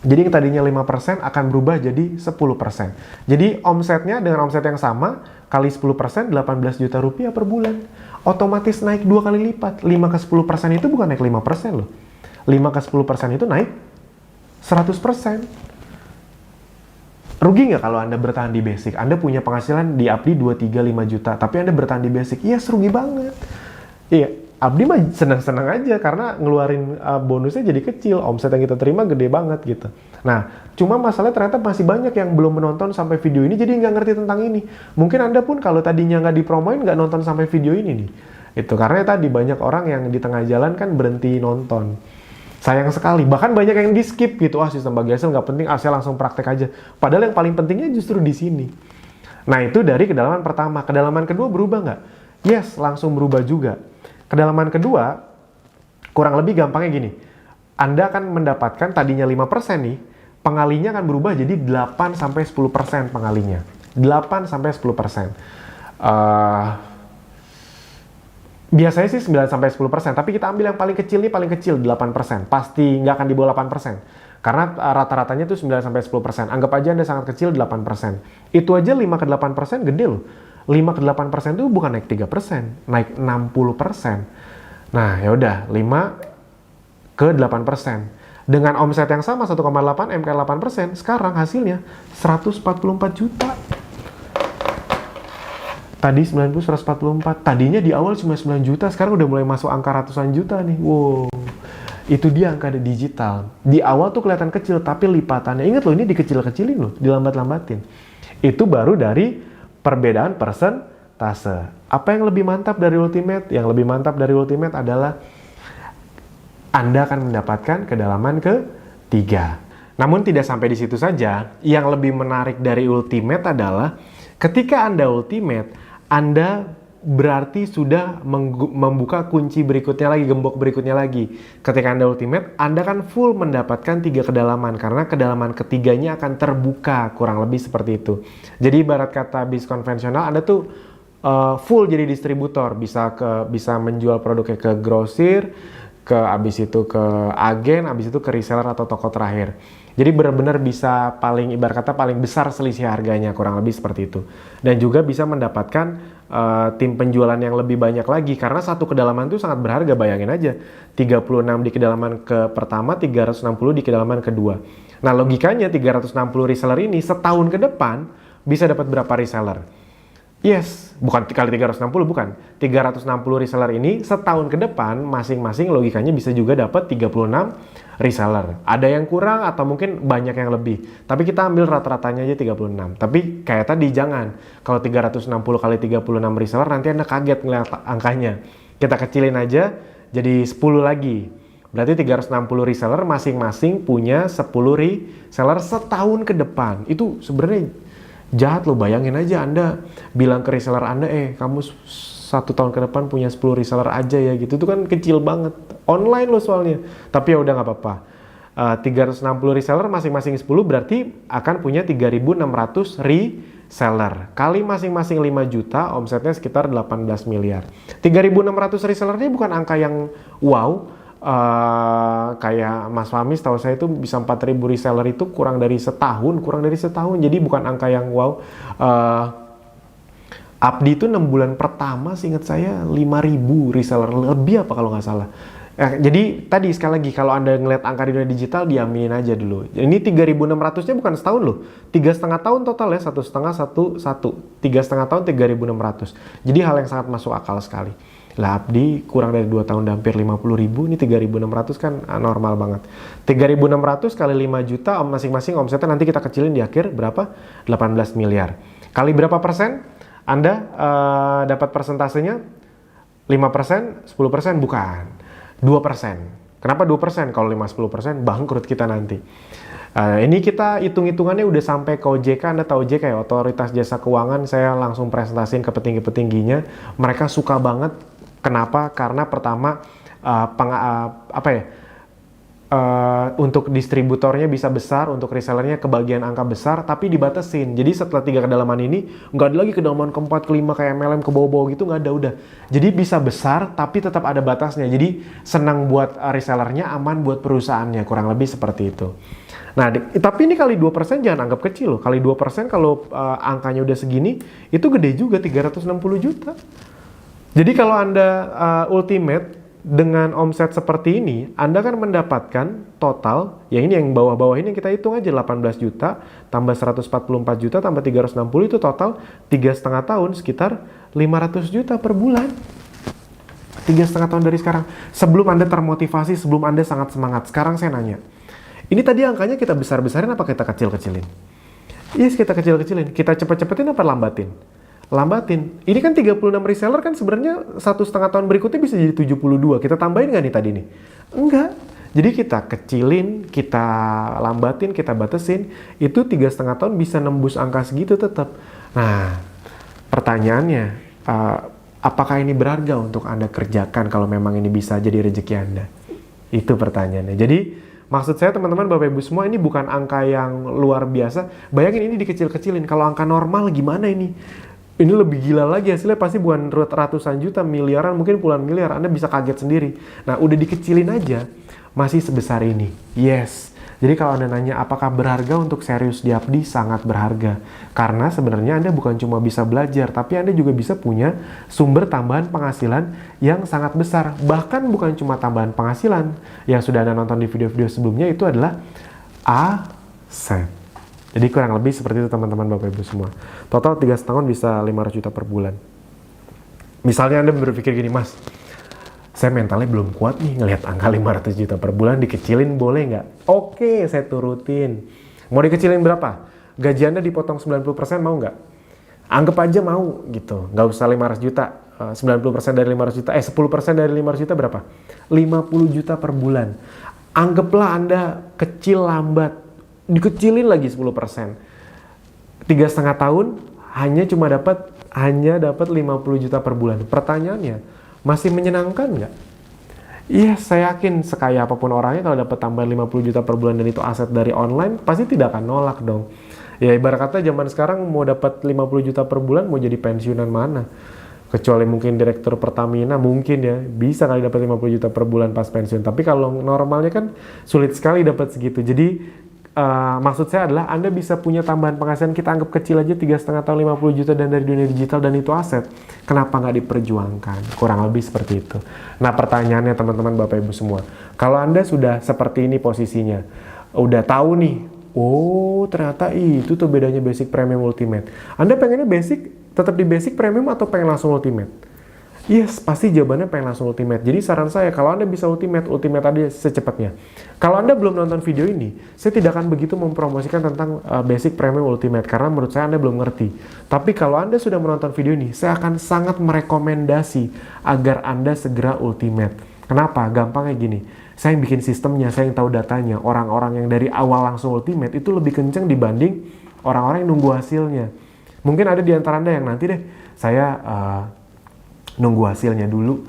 Jadi yang tadinya 5% akan berubah jadi 10%. Jadi omsetnya dengan omset yang sama, kali 10%, 18 juta rupiah per bulan. Otomatis naik 2 kali lipat. 5 ke 10% itu bukan naik 5% loh. 5 ke 10% itu naik 100%. Rugi nggak kalau Anda bertahan di basic? Anda punya penghasilan di Abdi 2, 3, 5 juta, tapi Anda bertahan di basic. Yes, rugi banget. Iya, Abdi mah senang-senang aja karena ngeluarin bonusnya jadi kecil, omset yang kita terima gede banget gitu. Nah, cuma masalahnya ternyata masih banyak yang belum menonton sampai video ini, jadi nggak ngerti tentang ini. Mungkin Anda pun kalau tadinya nggak dipromoin, nggak nonton sampai video ini nih. Itu karena tadi banyak orang yang di tengah jalan kan berhenti nonton. Sayang sekali, bahkan banyak yang di skip gitu, sistem bagi hasil nggak penting, saya langsung praktek aja. Padahal yang paling pentingnya justru di sini. Nah, itu dari kedalaman pertama. Kedalaman kedua berubah nggak? Yes, langsung berubah juga. Kedalaman kedua, kurang lebih gampangnya gini. Anda akan mendapatkan tadinya 5% nih, pengalinya akan berubah jadi 8-10% pengalinya. 8-10%. Biasanya sih 9-10%, tapi kita ambil yang paling kecil nih, paling kecil 8%. Pasti nggak akan di bawah 8%. Karena rata-ratanya tuh 9-10%. Anggap aja Anda sangat kecil 8%. Itu aja 5-8% gede loh. 5-8% itu bukan naik 3%, naik 60%. Nah, ya udah 5-8%. Dengan omset yang sama 1,8 M kali 8%, sekarang hasilnya 144 juta. Tadi 90, 144. Tadinya di awal cuma 9 juta, sekarang udah mulai masuk angka ratusan juta nih. Wow. Itu dia angka digital. Di awal tuh kelihatan kecil, tapi lipatannya. Ingat loh, ini dikecil-kecilin loh, dilambat-lambatin. Itu baru dari perbedaan persentase. Apa yang lebih mantap dari ultimate? Yang lebih mantap dari ultimate adalah Anda akan mendapatkan kedalaman ketiga. Namun tidak sampai di situ saja. Yang lebih menarik dari ultimate adalah ketika Anda ultimate, Anda berarti sudah membuka kunci berikutnya lagi, gembok berikutnya lagi. Ketika Anda ultimate, Anda kan full mendapatkan 3 kedalaman, karena kedalaman ketiganya akan terbuka, kurang lebih seperti itu. Jadi ibarat kata bis konvensional, Anda tuh full jadi distributor, bisa menjual produknya ke grosir, abis itu ke agen, abis itu ke reseller atau toko terakhir. Jadi benar-benar bisa ibarat kata paling besar selisih harganya, kurang lebih seperti itu. Dan juga bisa mendapatkan tim penjualan yang lebih banyak lagi, karena satu kedalaman itu sangat berharga, bayangin aja. 36 di kedalaman ke pertama, 360 di kedalaman kedua. Nah, logikanya 360 reseller ini setahun ke depan bisa dapat berapa reseller? Yes, bukan kali 360, bukan. 360 reseller ini setahun ke depan masing-masing logikanya bisa juga dapat 36 reseller. Ada yang kurang atau mungkin banyak yang lebih. Tapi kita ambil rata-ratanya aja 36. Tapi kayak tadi jangan. Kalau 360 kali 36 reseller nanti Anda kaget ngeliat angkanya. Kita kecilin aja jadi 10 lagi. Berarti 360 reseller masing-masing punya 10 reseller setahun ke depan. Itu sebenarnya jahat loh, bayangin aja Anda bilang ke reseller Anda, kamu 1 tahun ke depan punya 10 reseller aja ya gitu. Itu kan kecil banget. Online loh soalnya. Tapi ya udah nggak apa-apa. 360 reseller masing-masing 10 berarti akan punya 3.600 reseller. Kali masing-masing 5 juta, omsetnya sekitar 18 miliar. 3.600 reseller ini bukan angka yang wow. Kayak Mas Fahmi setahu saya itu bisa 4.000 reseller itu kurang dari setahun, jadi bukan angka yang wow. Abdi itu 6 bulan pertama seingat saya 5.000 reseller lebih apa kalau nggak salah. Jadi tadi sekali lagi kalau Anda ngeliat angka di dunia digital diaminin aja dulu. Ini 3.600 nya bukan setahun loh, 3,5 tahun total ya, 1,5 tahun 3.600. Jadi hal yang sangat masuk akal sekali. Lah Abdi kurang dari 2 tahun hampir 50.000, ini 3.600 kan normal banget. 3.600 kali 5 juta masing-masing omsetnya nanti kita kecilin di akhir berapa? 18 miliar. Kali berapa persen? Anda dapat persentasenya 5%, 10%? Bukan. 2%. Kenapa 2%? Kalau 5-10% bangkrut kita nanti. Ini kita hitung-hitungannya udah sampai ke OJK. Anda tahu OJK ya, Otoritas Jasa Keuangan. Saya langsung presentasiin ke petinggi-petingginya. Mereka suka banget. Kenapa? Karena pertama untuk distributornya bisa besar, untuk resellernya kebagian angka besar, tapi dibatasin. Jadi setelah 3 kedalaman ini, nggak ada lagi kedalaman keempat, kelima kayak MLM ke bawah-bawah gitu, nggak ada udah. Jadi bisa besar, tapi tetap ada batasnya. Jadi senang buat resellernya, aman buat perusahaannya, kurang lebih seperti itu. Nah, tapi ini kali 2% jangan anggap kecil loh. Kali 2% kalau angkanya udah segini, itu gede juga, 360 juta. Jadi kalau Anda ultimate dengan omset seperti ini, Anda kan mendapatkan total, ya ini yang bawah-bawah ini yang kita hitung aja, 18 juta, tambah 144 juta, tambah 360, itu total 3,5 tahun, sekitar 500 juta per bulan. 3,5 tahun dari sekarang. Sebelum Anda termotivasi, sebelum Anda sangat semangat. Sekarang saya nanya, ini tadi angkanya kita besar-besarin apa kita kecil-kecilin? Yes, kita kecil-kecilin. Kita cepet-cepetin apa lambatin? Lambatin. Ini kan 36 reseller kan sebenarnya 1,5 tahun berikutnya bisa jadi 72. Kita tambahin nggak nih tadi nih? Enggak. Jadi kita kecilin, kita lambatin, kita batasin. Itu 3,5 tahun bisa nembus angka segitu tetap. Nah, pertanyaannya, apakah ini berharga untuk Anda kerjakan kalau memang ini bisa jadi rezeki Anda? Itu pertanyaannya. Jadi, maksud saya teman-teman, Bapak Ibu semua, ini bukan angka yang luar biasa. Bayangin ini dikecil-kecilin. Kalau angka normal gimana ini? Ini lebih gila lagi, hasilnya pasti bukan ratusan juta, miliaran, mungkin puluhan miliar. Anda bisa kaget sendiri. Nah, udah dikecilin aja, masih sebesar ini. Yes. Jadi kalau Anda nanya apakah berharga untuk serius di Abdi, sangat berharga. Karena sebenarnya Anda bukan cuma bisa belajar, tapi Anda juga bisa punya sumber tambahan penghasilan yang sangat besar. Bahkan bukan cuma tambahan penghasilan, yang sudah Anda nonton di video-video sebelumnya, itu adalah aset. Jadi kurang lebih seperti itu teman-teman Bapak Ibu semua. Total 3 tahun bisa 500 juta per bulan. Misalnya Anda berpikir gini, Mas, saya mentalnya belum kuat nih ngelihat angka 500 juta per bulan, dikecilin boleh nggak? Oke, saya turutin. Mau dikecilin berapa? Gaji Anda dipotong 90% mau nggak? Anggap aja mau gitu, nggak usah 500 juta. 90% dari 500 juta, 10% dari 500 juta berapa? 50 juta per bulan. Anggaplah Anda kecil lambat, dikecilin lagi 10%. 3,5 tahun hanya dapat 50 juta per bulan. Pertanyaannya, masih menyenangkan nggak? Iya, saya yakin sekaya apapun orangnya kalau dapat tambahan 50 juta per bulan dan itu aset dari online, pasti tidak akan nolak dong. Ya ibarat kata zaman sekarang mau dapat 50 juta per bulan mau jadi pensiunan mana? Kecuali mungkin direktur Pertamina mungkin ya, bisa kali dapat 50 juta per bulan pas pensiun. Tapi kalau normalnya kan sulit sekali dapat segitu. Jadi maksud saya adalah Anda bisa punya tambahan penghasilan, kita anggap kecil aja 3,5 tahun 50 juta dan dari dunia digital dan itu aset. Kenapa nggak diperjuangkan? Kurang lebih seperti itu. Nah pertanyaannya teman-teman Bapak Ibu semua, kalau Anda sudah seperti ini posisinya, udah tahu nih Oh, ternyata itu tuh bedanya basic, premium, ultimate. Anda pengennya basic, tetap di basic, premium, atau pengen langsung ultimate? Yes, pasti jawabannya pengen langsung ultimate. Jadi saran saya, kalau Anda bisa ultimate, ultimate aja secepatnya. Kalau Anda belum nonton video ini, saya tidak akan begitu mempromosikan tentang basic, premium, ultimate, karena menurut saya Anda belum ngerti. Tapi kalau Anda sudah menonton video ini, saya akan sangat merekomendasi agar Anda segera ultimate. Kenapa? Gampangnya gini. Saya yang bikin sistemnya, saya yang tahu datanya. Orang-orang yang dari awal langsung ultimate itu lebih kenceng dibanding orang-orang yang nunggu hasilnya. Mungkin ada di antara Anda yang nanti deh, saya nunggu hasilnya dulu,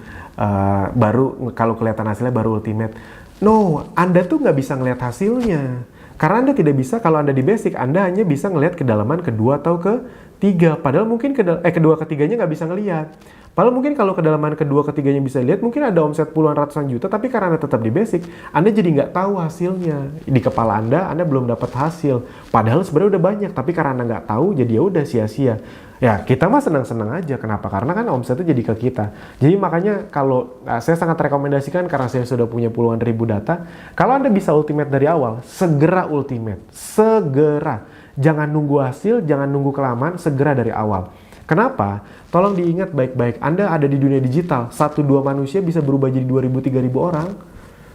baru kalau kelihatan hasilnya baru ultimate. No, Anda tuh nggak bisa ngelihat hasilnya. Karena Anda tidak bisa, kalau Anda di basic, Anda hanya bisa ngelihat kedalaman kedua atau ketiga. Padahal mungkin kedua ketiganya nggak bisa ngelihat. Padahal mungkin kalau kedalaman kedua ketiganya bisa lihat, mungkin ada omset puluhan ratusan juta, tapi karena Anda tetap di basic, Anda jadi nggak tahu hasilnya. Di kepala Anda belum dapat hasil. Padahal sebenarnya udah banyak, tapi karena Anda nggak tahu, jadi ya udah sia-sia. Ya, kita mah senang-senang aja. Kenapa? Karena kan omsetnya jadi ke kita. Jadi makanya kalau saya sangat rekomendasikan, karena saya sudah punya puluhan ribu data, kalau Anda bisa ultimate dari awal, segera ultimate. Segera. Jangan nunggu hasil, jangan nunggu kelamaan, segera dari awal. Kenapa? Tolong diingat baik-baik, Anda ada di dunia digital, 1-2 manusia bisa berubah jadi 2.000-3.000 orang.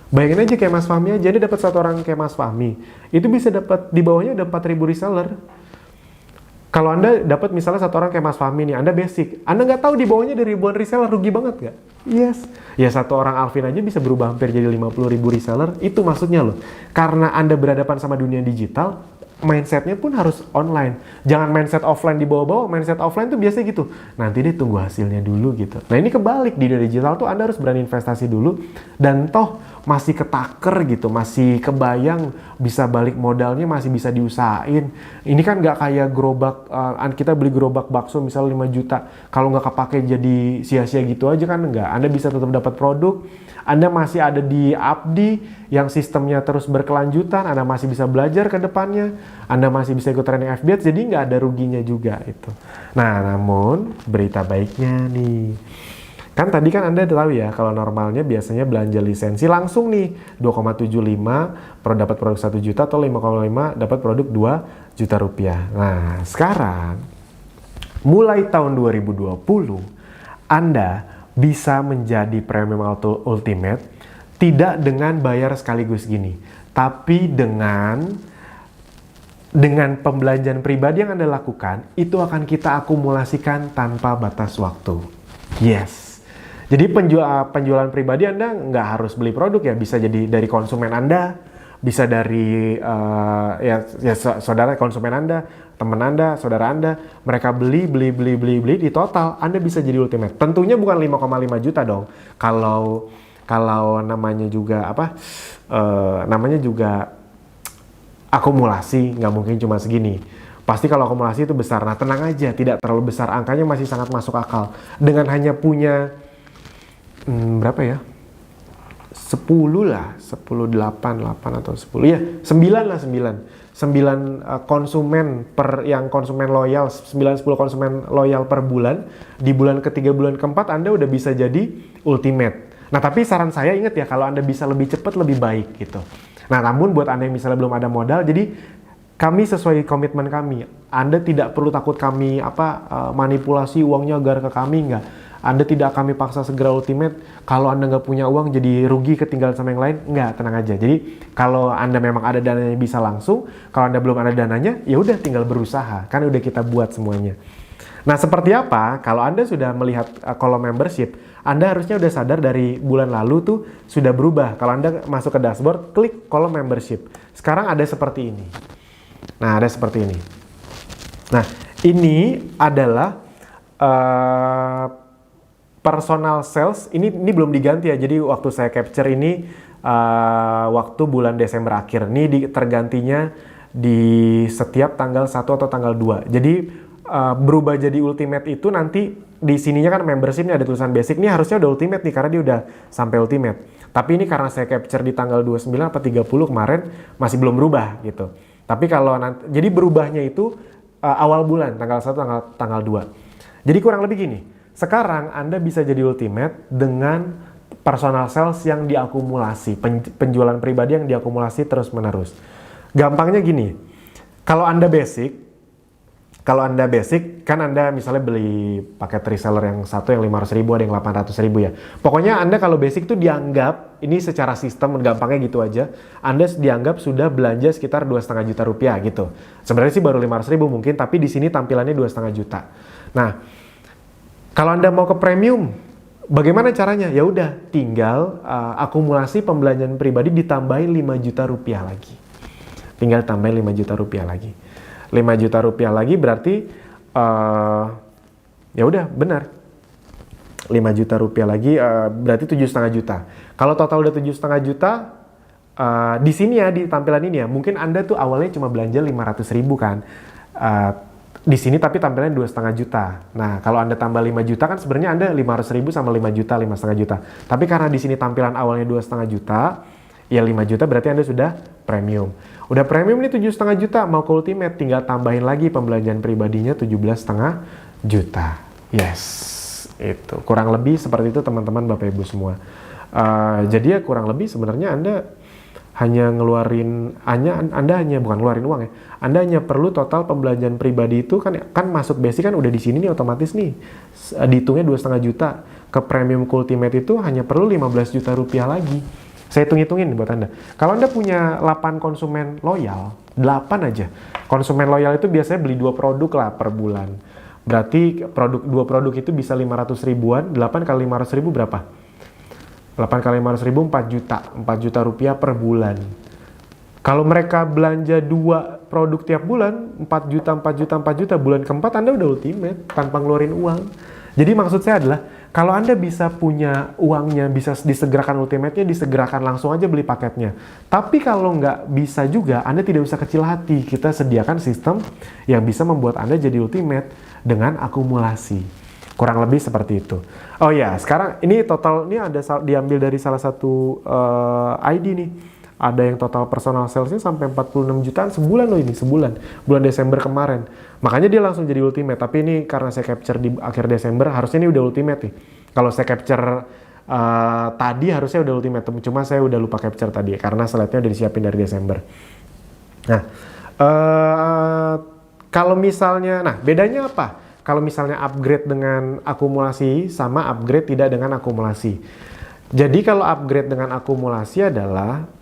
Bayangin aja kayak Mas Fahmi aja, dia dapat 1 orang kayak Mas Fahmi, itu bisa dapat di bawahnya udah 4.000 reseller. Kalau Anda dapat misalnya 1 orang kayak Mas Fahmi nih, Anda basic, Anda nggak tahu di bawahnya ada ribuan reseller, rugi banget nggak? Yes. Ya 1 orang Alvin aja bisa berubah hampir jadi 50.000 reseller, itu maksudnya loh. Karena Anda berhadapan sama dunia digital, mindsetnya pun harus online. Jangan mindset offline dibawa-bawa. Mindset offline tuh biasanya gitu, nanti deh tunggu hasilnya dulu gitu. Nah ini kebalik, di dunia digital tuh Anda harus berani investasi dulu. Dan toh masih ketaker gitu, masih kebayang bisa balik modalnya, masih bisa diusahain. Ini kan nggak kayak gerobak, kita beli gerobak bakso misalnya 5 juta, kalau nggak kepake jadi sia-sia gitu aja kan. Nggak, Anda bisa tetap dapat produk. Anda masih ada di Abdi yang sistemnya terus berkelanjutan, Anda masih bisa belajar ke depannya, Anda masih bisa ikut training FBS, jadi nggak ada ruginya juga itu. Nah, namun berita baiknya nih, kan tadi kan Anda tahu ya, kalau normalnya biasanya belanja lisensi langsung nih 2,75 dapat produk 1 juta, atau 5,5 dapat produk 2 juta rupiah. Nah, sekarang mulai tahun 2020 Anda bisa menjadi premium auto ultimate tidak dengan bayar sekaligus gini, tapi dengan pembelanjaan pribadi yang Anda lakukan, itu akan kita akumulasikan tanpa batas waktu. Yes. Jadi penjualan pribadi Anda nggak harus beli produk ya, bisa jadi dari konsumen Anda, bisa dari saudara konsumen Anda, teman Anda, saudara Anda, mereka beli di total Anda bisa jadi ultimate. Tentunya bukan 5,5 juta dong. Kalau namanya juga namanya juga akumulasi, nggak mungkin cuma segini. Pasti kalau akumulasi itu besar. Nah, tenang aja, tidak terlalu besar, angkanya masih sangat masuk akal. Dengan hanya punya berapa ya? 10 lah, 10, 8 atau 10, ya 9 lah, 9 konsumen yang konsumen loyal, 9-10 konsumen loyal per bulan, di bulan ketiga, bulan keempat Anda udah bisa jadi ultimate. Nah, tapi saran saya ingat ya, kalau Anda bisa lebih cepat lebih baik gitu. Nah, namun buat Anda yang misalnya belum ada modal, jadi kami sesuai komitmen kami, Anda tidak perlu takut kami manipulasi uangnya agar ke kami, enggak. Anda tidak kami paksa segera ultimate. Kalau Anda nggak punya uang jadi rugi ketinggalan sama yang lain, nggak, tenang aja. Jadi kalau Anda memang ada dananya bisa langsung, kalau Anda belum ada dananya, ya udah tinggal berusaha. Kan udah kita buat semuanya. Nah, seperti apa? Kalau Anda sudah melihat kolom membership, Anda harusnya udah sadar dari bulan lalu tuh sudah berubah. Kalau Anda masuk ke dashboard, klik kolom membership. Sekarang ada seperti ini. Nah, ada seperti ini. Nah, ini adalah personal sales. Ini belum diganti ya. Jadi waktu saya capture ini waktu bulan Desember akhir. Ini tergantinya di setiap tanggal 1 atau tanggal 2. Jadi berubah jadi ultimate itu nanti di sininya kan membership, ini ada tulisan basic. Ini harusnya udah ultimate nih karena dia udah sampai ultimate. Tapi ini karena saya capture di tanggal 29 atau 30 kemarin masih belum berubah gitu. Tapi kalau nanti, jadi berubahnya itu awal bulan, tanggal 1, tanggal 2. Jadi kurang lebih gini. Sekarang Anda bisa jadi ultimate dengan personal sales yang diakumulasi, penjualan pribadi yang diakumulasi terus-menerus. Gampangnya gini, kalau Anda basic, kan Anda misalnya beli paket reseller yang satu yang 500.000, ada yang 800.000 ya. Pokoknya Anda kalau basic tuh dianggap, ini secara sistem gampangnya gitu aja, Anda dianggap sudah belanja sekitar 2,5 juta rupiah gitu. Sebenarnya sih baru 500.000 mungkin, tapi di sini tampilannya 2,5 juta. Nah, kalau Anda mau ke premium, bagaimana caranya? Ya udah, tinggal akumulasi pembelanjaan pribadi ditambahin 5 juta rupiah lagi. Tinggal tambahin 5 juta rupiah lagi. 5 juta rupiah lagi berarti ya udah benar. 5 juta rupiah lagi berarti 7,5 juta. Kalau total udah 7,5 juta, di sini ya, di tampilan ini ya, mungkin Anda tuh awalnya cuma belanja 500.000 kan. Di sini tapi tampilannya 2,5 juta. Nah, kalau Anda tambah 5 juta kan sebenarnya Anda 500.000 sama 5 juta, 5,5 juta. Tapi karena di sini tampilan awalnya 2,5 juta, ya 5 juta berarti Anda sudah premium. Udah premium nih 7,5 juta, mau ke ultimate, tinggal tambahin lagi pembelanjaan pribadinya 17,5 juta. Yes, itu. Kurang lebih seperti itu teman-teman Bapak Ibu semua. Jadi ya kurang lebih sebenarnya Anda hanya bukan ngeluarin uang ya. Anda hanya perlu total pembelanjaan pribadi itu kan masuk basic kan udah di sini nih otomatis nih. Dihitungnya 2,5 juta. Ke premium ke ultimate itu hanya perlu 15 juta rupiah lagi. Saya hitung-hitungin buat Anda. Kalau Anda punya 8 konsumen loyal, 8 aja. Konsumen loyal itu biasanya beli 2 produk lah per bulan. Berarti 2 produk itu bisa 500 ribuan, 8 kali 500 ribu berapa? 8 kali 500 ribu 4 juta. 4 juta rupiah per bulan. Kalau mereka belanja 2 produk tiap bulan, 4 juta, 4 juta, 4 juta, bulan keempat Anda udah ultimate tanpa ngeluarin uang. Jadi maksud saya adalah, kalau Anda bisa punya uangnya, bisa disegerakan ultimate-nya, disegerakan langsung aja beli paketnya. Tapi kalau nggak bisa juga, Anda tidak usah kecil hati. Kita sediakan sistem yang bisa membuat Anda jadi ultimate dengan akumulasi. Kurang lebih seperti itu. Oh ya, sekarang ini total, ini ada diambil dari salah satu ID nih. Ada yang total personal sales-nya sampai 46 jutaan sebulan loh ini, sebulan. Bulan Desember kemarin. Makanya dia langsung jadi ultimate. Tapi ini karena saya capture di akhir Desember, harusnya ini udah ultimate nih. Kalau saya capture tadi harusnya udah ultimate. Cuma saya udah lupa capture tadi, karena slide-nya udah disiapin dari Desember. Nah, kalau misalnya, bedanya apa? Kalau misalnya upgrade dengan akumulasi sama upgrade tidak dengan akumulasi. Jadi kalau upgrade dengan akumulasi adalah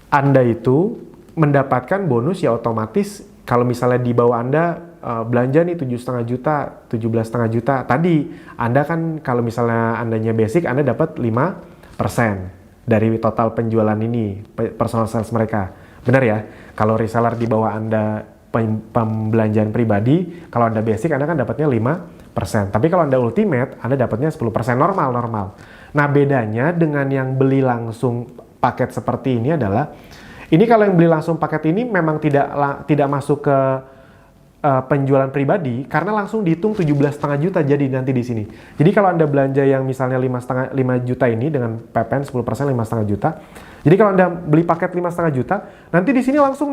Anda itu mendapatkan bonus ya otomatis kalau misalnya di bawah Anda belanja nih 7,5 juta, 17,5 juta. Tadi Anda kan kalau misalnya Andanya basic, Anda dapat 5% dari total penjualan ini, personal sales mereka. Benar ya? Kalau reseller di bawah Anda pembelanjaan pribadi, kalau Anda basic Anda kan dapatnya 5%. Tapi kalau Anda ultimate, Anda dapatnya 10% normal. Nah, bedanya dengan yang beli langsung paket seperti ini adalah, ini kalau yang beli langsung paket ini memang tidak masuk ke penjualan pribadi karena langsung dihitung 17,5 juta jadi nanti di sini. Jadi kalau Anda belanja yang misalnya 5 juta ini dengan PPN 10% 5,5 juta. Jadi kalau Anda beli paket 5,5 juta, nanti di sini langsung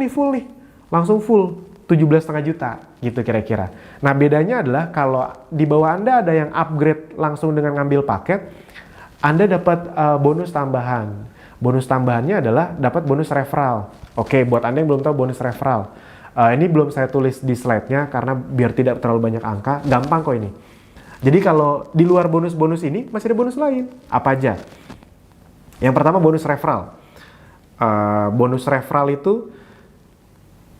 langsung full 17,5 juta gitu kira-kira. Nah, bedanya adalah kalau di bawah Anda ada yang upgrade langsung dengan ngambil paket, Anda dapat bonus tambahan. Bonus tambahannya adalah dapat bonus referral. Oke, buat Anda yang belum tahu bonus referral. Ini belum saya tulis di slide-nya karena biar tidak terlalu banyak angka. Gampang kok ini. Jadi kalau di luar bonus-bonus ini masih ada bonus lain. Apa aja? Yang pertama bonus referral. Bonus referral itu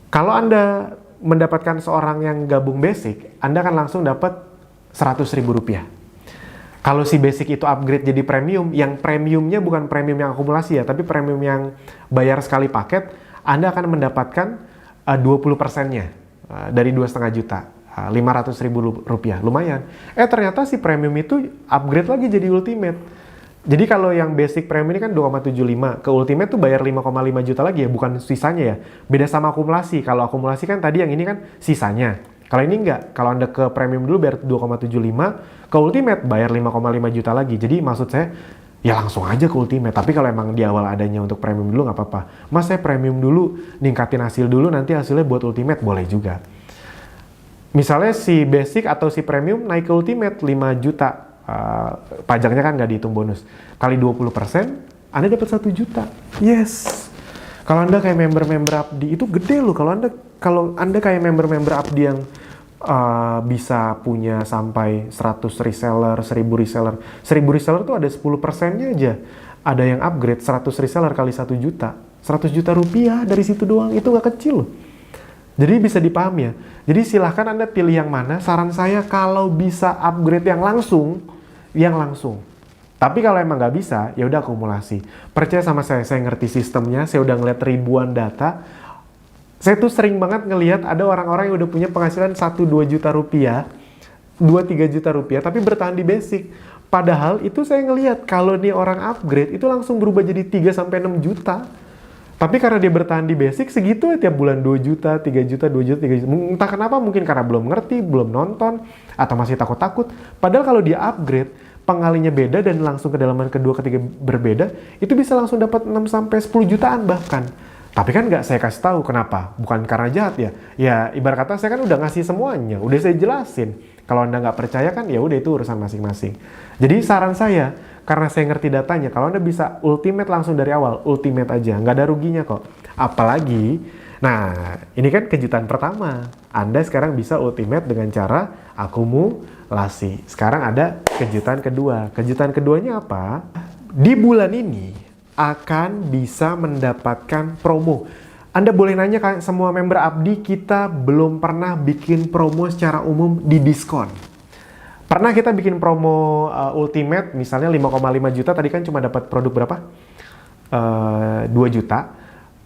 kalau Anda mendapatkan seorang yang gabung basic, Anda akan langsung dapat 100.000 rupiah. Kalau si basic itu upgrade jadi premium, yang premiumnya bukan premium yang akumulasi ya, tapi premium yang bayar sekali paket, Anda akan mendapatkan 20%-nya dari 2,5 juta, 500.000 rupiah, lumayan. Ternyata si premium itu upgrade lagi jadi ultimate. Jadi kalau yang basic premium ini kan 2,75, ke ultimate tuh bayar 5,5 juta lagi ya, bukan sisanya ya. Beda sama akumulasi, kalau akumulasi kan tadi yang ini kan sisanya. Kalau ini enggak, kalau Anda ke premium dulu bayar 2,75, ke ultimate bayar 5,5 juta lagi. Jadi maksud saya, ya langsung aja ke ultimate. Tapi kalau emang di awal adanya untuk premium dulu nggak apa-apa. Mas saya premium dulu, ningkatin hasil dulu, nanti hasilnya buat ultimate, boleh juga. Misalnya si basic atau si premium naik ke ultimate 5 juta, pajaknya kan nggak dihitung bonus. Kali 20%, Anda dapat 1 juta. Yes! Kalau Anda kayak member-member Abdi itu gede loh. Kalau Anda kayak member-member Abdi yang bisa punya sampai 100 reseller, 1000 reseller. 1000 reseller tuh ada 10%-nya aja. Ada yang upgrade 100 reseller kali 1 juta. 100 juta rupiah dari situ doang. Itu nggak kecil loh. Jadi bisa dipahami ya. Jadi silahkan Anda pilih yang mana. Saran saya kalau bisa upgrade yang langsung. Tapi kalau emang nggak bisa, ya udah akumulasi. Percaya sama saya ngerti sistemnya. Saya udah ngeliat ribuan data. Saya tuh sering banget ngelihat ada orang-orang yang udah punya penghasilan 1-2 juta rupiah, 2-3 juta rupiah, tapi bertahan di basic. Padahal itu saya ngelihat kalau nih orang upgrade itu langsung berubah jadi 3-6 juta. Tapi karena dia bertahan di basic segitu ya tiap bulan 2 juta, 3 juta, 2 juta, 3 juta. Entah kenapa, mungkin karena belum ngerti, belum nonton, atau masih takut-takut. Padahal kalau dia upgrade, pengalinya beda dan langsung kedalaman kedua, ketiga berbeda, itu bisa langsung dapat 6-10 jutaan bahkan. Tapi kan nggak saya kasih tahu kenapa, bukan karena jahat ya. Ya ibarat kata saya kan udah ngasih semuanya, udah saya jelasin. Kalau Anda nggak percaya kan ya udah itu urusan masing-masing. Jadi saran saya, karena saya ngerti datanya, kalau Anda bisa ultimate langsung dari awal, ultimate aja, nggak ada ruginya kok. Apalagi, nah ini kan kejutan pertama. Anda sekarang bisa ultimate dengan cara akumulasi. Sekarang ada kejutan kedua. Kejutan keduanya apa? Di bulan ini akan bisa mendapatkan promo. Anda boleh nanya kan semua member Abdi, kita belum pernah bikin promo secara umum di diskon. Pernah kita bikin promo ultimate misalnya 5,5 juta, tadi kan cuma dapat produk berapa? 2 juta.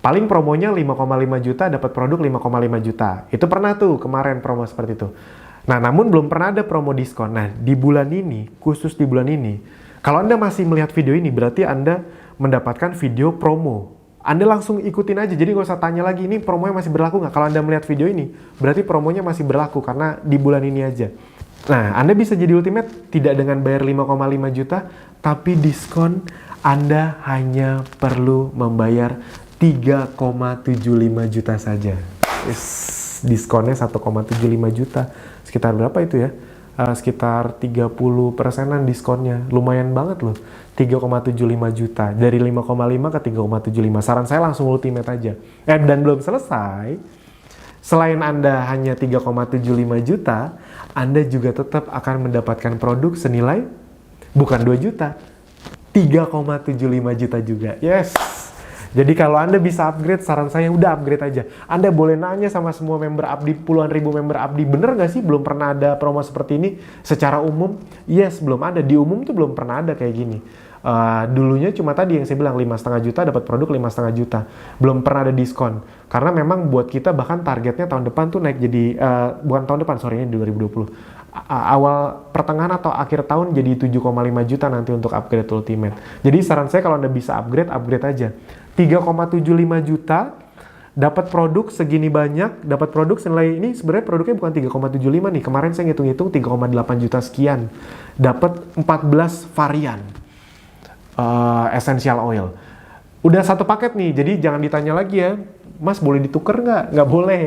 Paling promonya 5,5 juta dapat produk 5,5 juta. Itu pernah tuh kemarin promo seperti itu. Nah, namun belum pernah ada promo diskon. Nah, di bulan ini, khusus di bulan ini, kalau Anda masih melihat video ini, berarti Anda mendapatkan video promo. Anda langsung ikutin aja, jadi nggak usah tanya lagi, ini promonya masih berlaku nggak? Kalau Anda melihat video ini, berarti promonya masih berlaku, karena di bulan ini aja. Nah, Anda bisa jadi ultimate, tidak dengan bayar 5,5 juta, tapi diskon Anda hanya perlu membayar 3,75 juta saja. Diskonnya 1,75 juta. Sekitar berapa itu ya? Sekitar 30%-an diskonnya. Lumayan banget loh. 3,75 juta. Dari 5,5 ke 3,75. Saran saya langsung ultimate aja. Dan belum selesai. Selain Anda hanya 3,75 juta, Anda juga tetap akan mendapatkan produk senilai bukan 2 juta, 3,75 juta juga. Yes! Jadi kalau Anda bisa upgrade, saran saya udah upgrade aja. Anda boleh nanya sama semua member Abdi, puluhan ribu member Abdi, bener nggak sih belum pernah ada promo seperti ini secara umum? Yes, belum ada. Di umum tuh belum pernah ada kayak gini. Dulunya cuma tadi yang saya bilang 5,5 juta dapat produk 5,5 juta. Belum pernah ada diskon. Karena memang buat kita bahkan targetnya tahun depan tuh naik jadi, bukan tahun depan, sorry ini 2020. Awal pertengahan atau akhir tahun jadi 7,5 juta nanti untuk upgrade ultimate. Jadi saran saya kalau Anda bisa upgrade, upgrade aja. 3,75 juta dapat produk segini banyak, dapat produk senilai ini sebenarnya produknya bukan 3,75 nih. Kemarin saya ngitung-ngitung 3,8 juta sekian. Dapat 14 varian essential oil. Udah satu paket nih, jadi jangan ditanya lagi ya, Mas boleh ditukar nggak? Nggak boleh.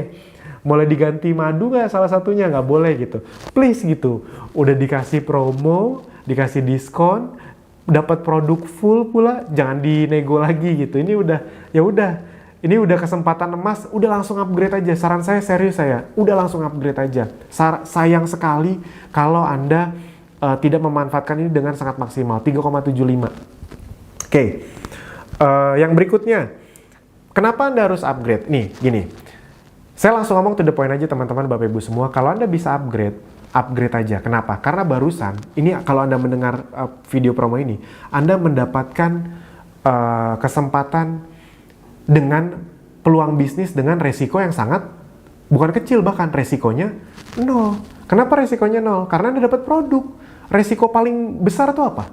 Boleh diganti madu nggak salah satunya? Nggak boleh gitu. Please gitu. Udah dikasih promo, dikasih diskon, dapat produk full pula, jangan dinego lagi gitu. Ini udah, ya udah. Ini udah kesempatan emas, udah langsung upgrade aja. Saran saya serius saya, udah langsung upgrade aja. Sayang sekali kalau Anda tidak memanfaatkan ini dengan sangat maksimal. 3,75. Oke. Yang berikutnya, kenapa Anda harus upgrade? Nih, gini. Saya langsung ngomong to the point aja teman-teman, Bapak Ibu semua. Kalau Anda bisa upgrade, upgrade aja. Kenapa? Karena barusan, ini kalau Anda mendengar video promo ini, Anda mendapatkan kesempatan dengan peluang bisnis dengan resiko yang sangat, bukan kecil bahkan, resikonya 0. Kenapa resikonya 0? Karena Anda dapat produk. Resiko paling besar itu apa?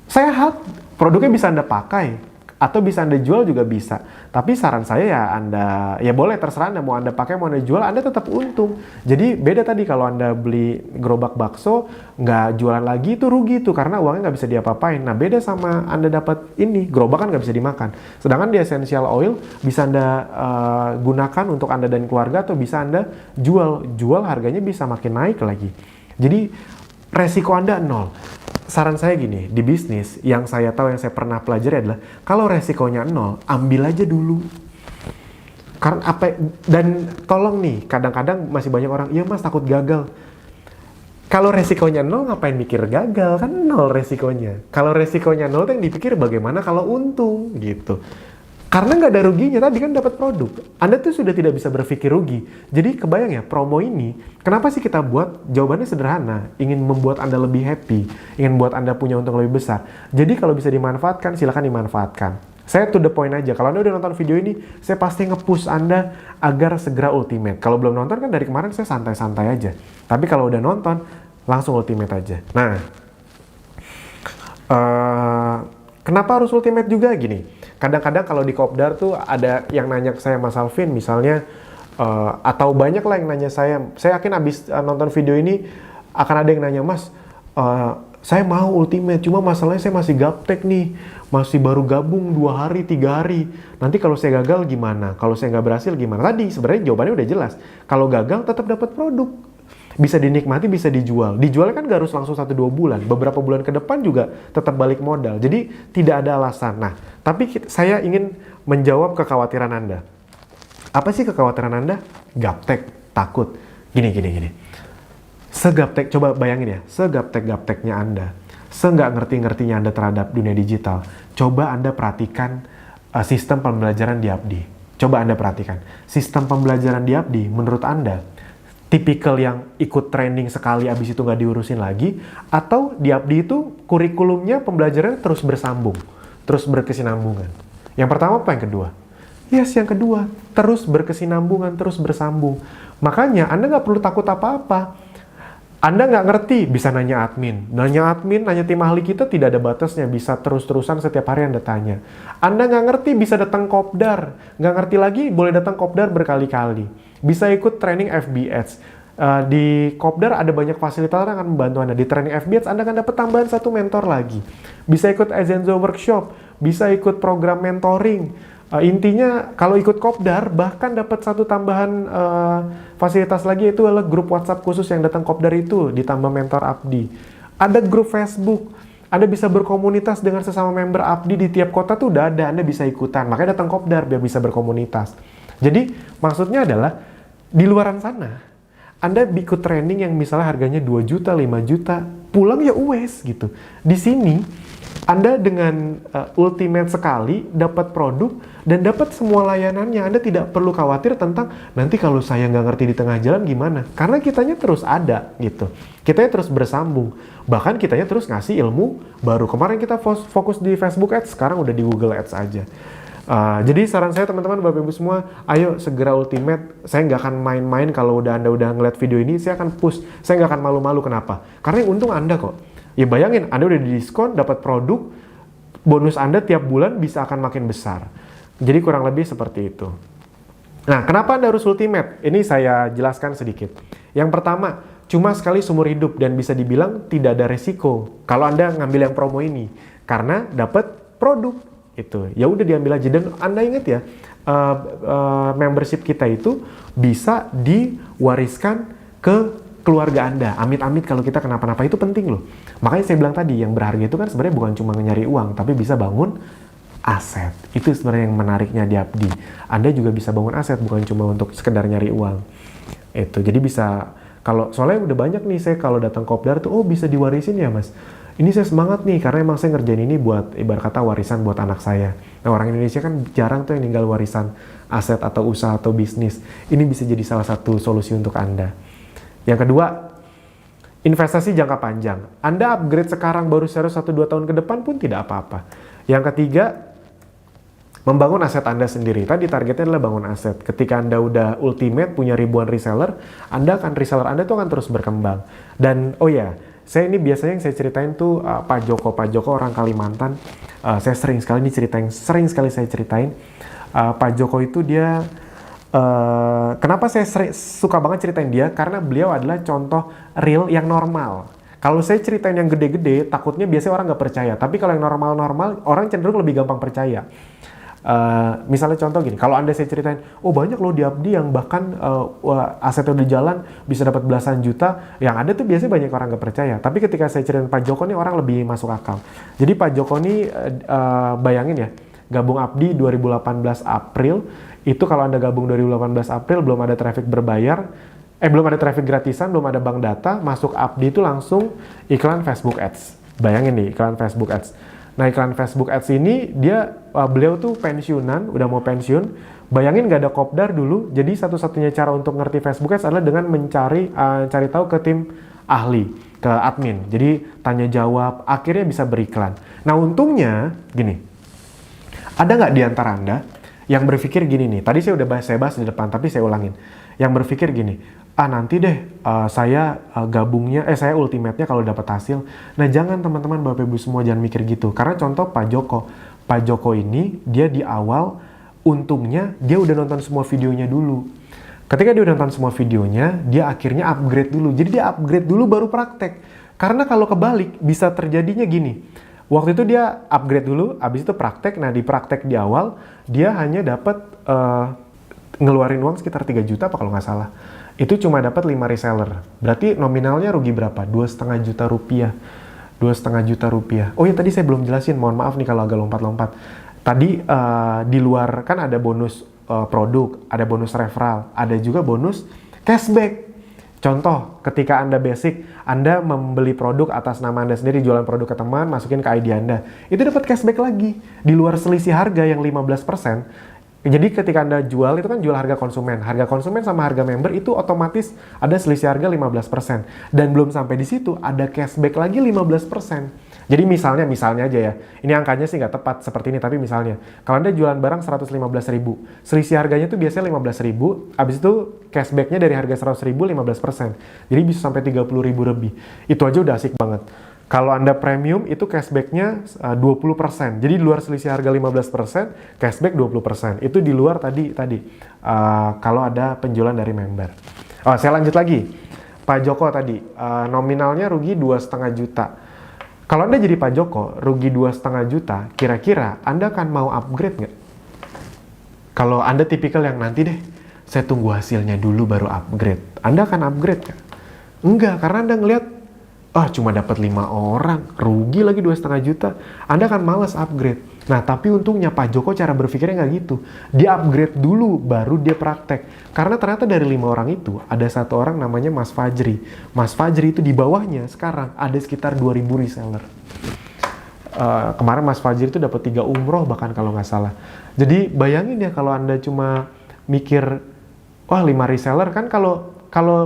Sehat. Produknya bisa Anda pakai, atau bisa Anda jual juga bisa. Tapi saran saya ya Anda, ya boleh terserah Anda, mau Anda pakai, mau Anda jual, Anda tetap untung. Jadi beda tadi kalau Anda beli gerobak bakso, nggak jualan lagi itu rugi tuh, karena uangnya nggak bisa diapa-apain. Nah beda sama Anda dapat ini, gerobak kan nggak bisa dimakan. Sedangkan di essential oil bisa Anda gunakan untuk Anda dan keluarga, atau bisa Anda jual. Jual harganya bisa makin naik lagi. Jadi resiko Anda 0. saran saya gini, di bisnis yang saya tahu, yang saya pernah pelajari adalah kalau resikonya nol, ambil aja dulu. Karena dan tolong nih, kadang-kadang masih banyak orang, iya mas takut gagal. Kalau resikonya nol, ngapain mikir gagal? Kan nol resikonya. Kalau resikonya nol, yang dipikir bagaimana kalau untung gitu. Karena nggak ada ruginya, tadi kan dapat produk. Anda tuh sudah tidak bisa berpikir rugi. Jadi kebayang ya, promo ini, kenapa sih kita buat? Jawabannya sederhana, ingin membuat Anda lebih happy, ingin buat Anda punya untung lebih besar. Jadi kalau bisa dimanfaatkan, silakan dimanfaatkan. Saya to the point aja, kalau Anda udah nonton video ini, saya pasti nge-push Anda agar segera ultimate. Kalau belum nonton kan dari kemarin saya santai-santai aja. Tapi kalau udah nonton, langsung ultimate aja. Nah, kenapa harus ultimate juga gini? Kadang-kadang kalau di Kopdar tuh ada yang nanya ke saya, Mas Alvin misalnya, atau banyak lah yang nanya saya yakin abis nonton video ini akan ada yang nanya, Mas, saya mau ultimate, cuma masalahnya saya masih gaptek nih, masih baru gabung 2 hari, 3 hari, nanti kalau saya gagal gimana? Kalau saya nggak berhasil gimana? Tadi sebenarnya jawabannya udah jelas, kalau gagal tetap dapat produk. Bisa dinikmati, bisa dijual. Dijual kan gak harus langsung 1-2 bulan. Beberapa bulan ke depan juga tetap balik modal. Jadi tidak ada alasan. Nah, tapi saya ingin menjawab kekhawatiran Anda. Apa sih kekhawatiran Anda? Gaptek, takut. Gini. Segaptek, coba bayangin ya. Segaptek-gapteknya Anda. Senggak ngerti-ngertinya Anda terhadap dunia digital. Coba Anda perhatikan sistem pembelajaran di Abdi. Coba Anda perhatikan. Sistem pembelajaran di Abdi, menurut Anda, tipikal yang ikut training sekali abis itu nggak diurusin lagi, atau di Abdi itu kurikulumnya pembelajarannya terus bersambung, terus berkesinambungan. Yang pertama apa yang kedua? Yes, yang kedua, terus berkesinambungan, terus bersambung. Makanya Anda nggak perlu takut apa-apa. Anda nggak ngerti, bisa nanya admin. Nanya tim ahli kita tidak ada batasnya, bisa terus-terusan setiap hari Anda tanya. Anda nggak ngerti, bisa datang Kopdar. Nggak ngerti lagi, boleh datang Kopdar berkali-kali. Bisa ikut training FBS. Di Kopdar ada banyak fasilitator yang akan membantu Anda. Di training FBS Anda akan dapat tambahan 1 mentor lagi. Bisa ikut Azenzo Workshop, bisa ikut program mentoring. Intinya kalau ikut Kopdar bahkan dapat 1 tambahan fasilitas lagi, itu adalah grup WhatsApp khusus yang datang Kopdar itu ditambah mentor Abdi. Ada grup Facebook. Anda bisa berkomunitas dengan sesama member Abdi di tiap kota tuh udah ada, Anda bisa ikutan. Makanya datang Kopdar biar bisa berkomunitas. Jadi maksudnya adalah di luaran sana, Anda ikut training yang misalnya harganya 2 juta, 5 juta, pulang ya US gitu. Di sini, Anda dengan ultimate sekali, dapat produk, dan dapat semua layanannya. Anda tidak perlu khawatir tentang, nanti kalau saya nggak ngerti di tengah jalan gimana? Karena kitanya terus ada gitu. Kitanya terus bersambung. Bahkan kitanya terus ngasih ilmu baru. Kemarin kita fokus di Facebook Ads, sekarang udah di Google Ads aja. Jadi saran saya teman-teman, Bapak Ibu semua, ayo segera ultimate. Saya nggak akan main-main kalau Anda udah ngeliat video ini, saya akan push. Saya nggak akan malu-malu, kenapa? Karena yang untung Anda kok. Ya bayangin, Anda udah di diskon, dapat produk, bonus Anda tiap bulan bisa akan makin besar. Jadi kurang lebih seperti itu. Nah, kenapa Anda harus ultimate? Ini saya jelaskan sedikit. Yang pertama, cuma sekali seumur hidup dan bisa dibilang tidak ada resiko kalau Anda ngambil yang promo ini. Karena dapat produk. Itu ya udah diambil aja. Dan Anda ingat ya, membership kita itu bisa diwariskan ke keluarga Anda. Amit-amit kalau kita kenapa-napa, itu penting loh. Makanya saya bilang tadi, yang berharga itu kan sebenarnya bukan cuma nyari uang, tapi bisa bangun aset. Itu sebenarnya yang menariknya di Abdi. Anda juga bisa bangun aset, bukan cuma untuk sekedar nyari uang. Itu jadi bisa, kalau soalnya udah banyak nih saya kalau datang Kopdar tuh, oh bisa diwarisin ya mas. Ini saya semangat nih, karena emang saya ngerjain ini buat, ibarat kata, warisan buat anak saya. Nah, orang Indonesia kan jarang tuh yang ninggal warisan aset atau usaha atau bisnis. Ini bisa jadi salah satu solusi untuk Anda. Yang kedua, investasi jangka panjang. Anda upgrade sekarang baru serius 1-2 tahun ke depan pun tidak apa-apa. Yang ketiga, membangun aset Anda sendiri. Tadi targetnya adalah bangun aset. Ketika Anda udah ultimate, punya ribuan reseller, reseller Anda tuh akan terus berkembang. Dan, oh ya, saya ini biasanya yang saya ceritain tuh Pak Joko orang Kalimantan. Saya sering sekali saya ceritain. Pak Joko itu dia, kenapa saya suka banget ceritain dia? Karena beliau adalah contoh real yang normal. Kalau saya ceritain yang gede-gede, takutnya biasanya orang nggak percaya. Tapi kalau yang normal-normal, orang cenderung lebih gampang percaya. Misalnya contoh gini, kalau Anda saya ceritain, oh banyak loh di Abdi yang bahkan asetnya udah jalan bisa dapat belasan juta, yang ada tuh biasanya banyak orang nggak percaya. Tapi ketika saya ceritain Pak Joko nih orang lebih masuk akal. Jadi Pak Joko nih bayangin ya, gabung Abdi 2018 April, itu kalau Anda gabung 2018 April belum ada traffic berbayar, belum ada traffic gratisan, belum ada bank data, masuk Abdi itu langsung iklan Facebook Ads. Bayangin nih, iklan Facebook Ads. Nah, iklan Facebook Ads ini beliau tuh pensiunan, udah mau pensiun. Bayangin nggak ada kopdar dulu, jadi satu-satunya cara untuk ngerti Facebook Ads adalah dengan cari tahu ke tim ahli, ke admin. Jadi tanya jawab, akhirnya bisa beriklan. Nah, untungnya gini, ada nggak di antara Anda yang berpikir gini nih, tadi saya bahas di depan, tapi saya ulangin. Yang berpikir gini, nanti deh saya ultimate-nya kalau dapat hasil. Nah jangan teman-teman Bapak Ibu semua, jangan mikir gitu. Karena contoh Pak Joko ini dia di awal untungnya dia udah nonton semua videonya dulu. Ketika dia udah nonton semua videonya, dia akhirnya upgrade dulu. Jadi dia upgrade dulu baru praktek. Karena kalau kebalik bisa terjadinya gini. Waktu itu dia upgrade dulu, habis itu praktek. Nah di praktek di awal dia hanya dapat ngeluarin uang sekitar 3 juta apa kalau nggak salah. Itu cuma dapat 5 reseller. Berarti nominalnya rugi berapa? 2,5 juta rupiah. 2,5 juta rupiah. Oh ya tadi saya belum jelasin, mohon maaf nih kalau agak lompat-lompat. Tadi di luar kan ada bonus produk, ada bonus referral, ada juga bonus cashback. Contoh, ketika Anda basic, Anda membeli produk atas nama Anda sendiri, jualan produk ke teman, masukin ke ID Anda. Itu dapat cashback lagi. Di luar selisih harga yang 15%. Jadi ketika Anda jual, itu kan jual harga konsumen. Harga konsumen sama harga member itu otomatis ada selisih harga 15%. Dan belum sampai di situ, ada cashback lagi 15%. Jadi misalnya aja ya, ini angkanya sih nggak tepat seperti ini, tapi misalnya, kalau Anda jualan barang 115.000, selisih harganya tuh biasanya 15.000, habis itu cashbacknya dari harga 100.000 15%. Jadi bisa sampai 30.000 lebih. Itu aja udah asik banget. Kalau Anda premium itu cashbacknya 20%. Jadi di luar selisih harga 15%, cashback 20%. Itu di luar tadi kalau ada penjualan dari member. Saya lanjut lagi. Pak Joko tadi nominalnya rugi 2,5 juta. Kalau Anda jadi Pak Joko rugi 2,5 juta, kira-kira Anda akan mau upgrade nggak? Kalau Anda tipikal yang nanti deh, saya tunggu hasilnya dulu baru upgrade. Anda akan upgrade nggak? Enggak, karena Anda ngelihat cuma dapat 5 orang, rugi lagi 2,5 juta. Anda akan malas upgrade. Nah, tapi untungnya Pak Joko cara berpikirnya nggak gitu. Dia upgrade dulu, baru dia praktek. Karena ternyata dari 5 orang itu, ada 1 orang namanya Mas Fajri. Mas Fajri itu di bawahnya sekarang ada sekitar 2.000 reseller. Kemarin Mas Fajri itu dapat 3 umroh bahkan kalau nggak salah. Jadi bayangin ya kalau Anda cuma mikir, 5 reseller kan kalau